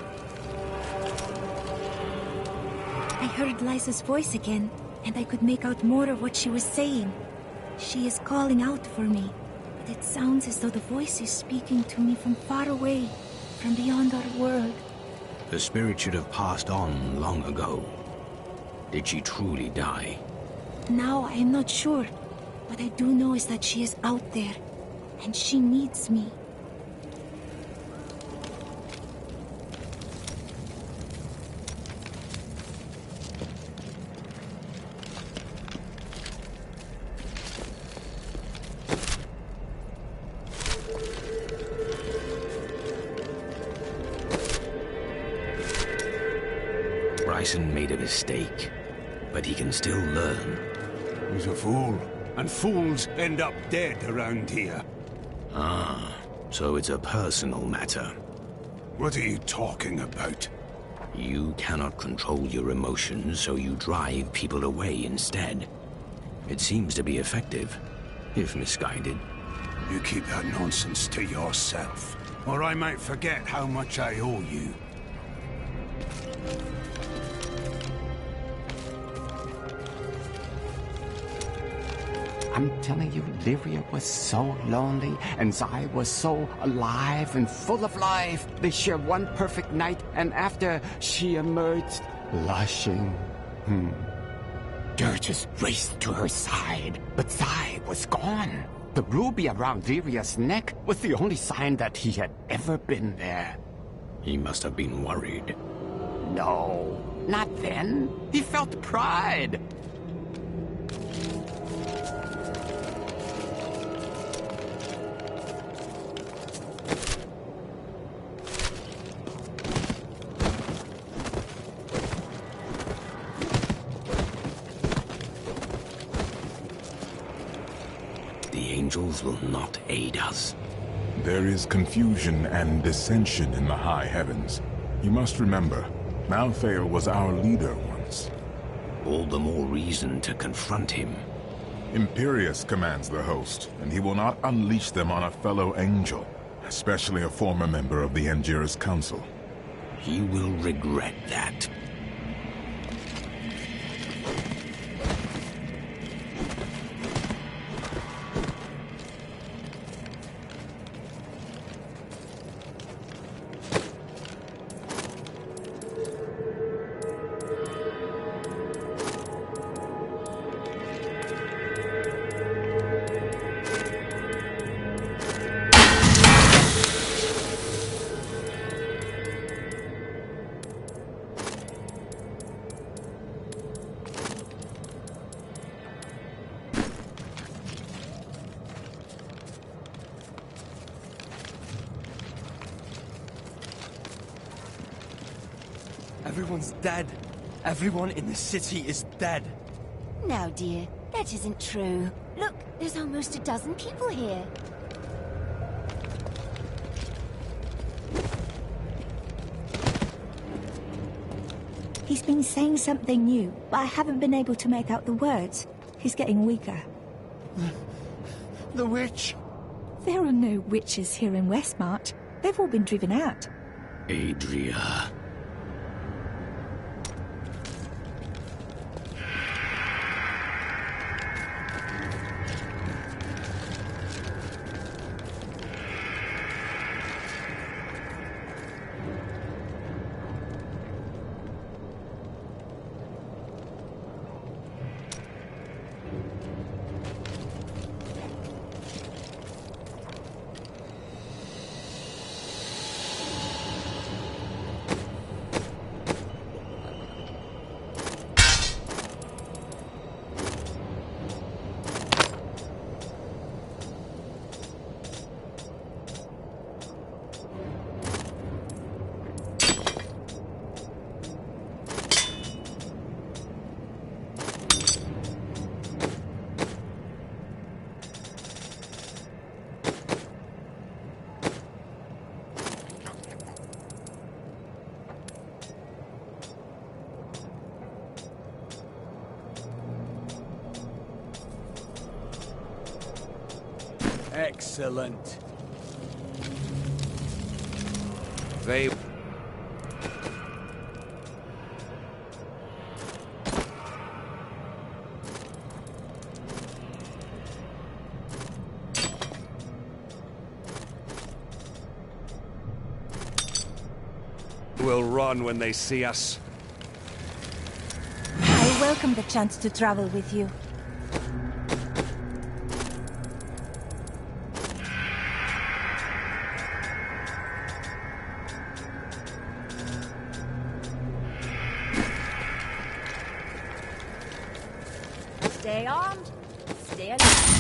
I heard Liza's voice again, and I could make out more of what she was saying. She is calling out for me, but it sounds as though the voice is speaking to me from far away, from beyond our world. The spirit should have passed on long ago. Did she truly die? Now I am not sure. What I do know is that she is out there, and she needs me. Bryson made a mistake, but he can still learn. He's a fool, and fools end up dead around here. Ah, so it's a personal matter. What are you talking about? You cannot control your emotions, so you drive people away instead. It seems to be effective, if misguided. You keep that nonsense to yourself, or I might forget how much I owe you. I'm telling you, Lyria was so lonely, and Zai was so alive and full of life. They shared one perfect night, and after she emerged, blushing. Dirges raced to her side, but Zai was gone. The ruby around Lyria's neck was the only sign that he had ever been there. He must have been worried. No, not then. He felt pride. Angels will not aid us. There is confusion and dissension in the high heavens. You must remember, Malthael was our leader once. All the more reason to confront him. Imperius commands the host, and he will not unleash them on a fellow angel, especially a former member of the Angiras Council. He will regret that. Everyone's dead. Everyone in the city is dead. No, dear. That isn't true. Look, there's almost a dozen people here. He's been saying something new, but I haven't been able to make out the words. He's getting weaker. The witch! There are no witches here in Westmarch. They've all been driven out. Adria. Excellent. They... will run when they see us. I welcome the chance to travel with you. Stay armed, stay alert.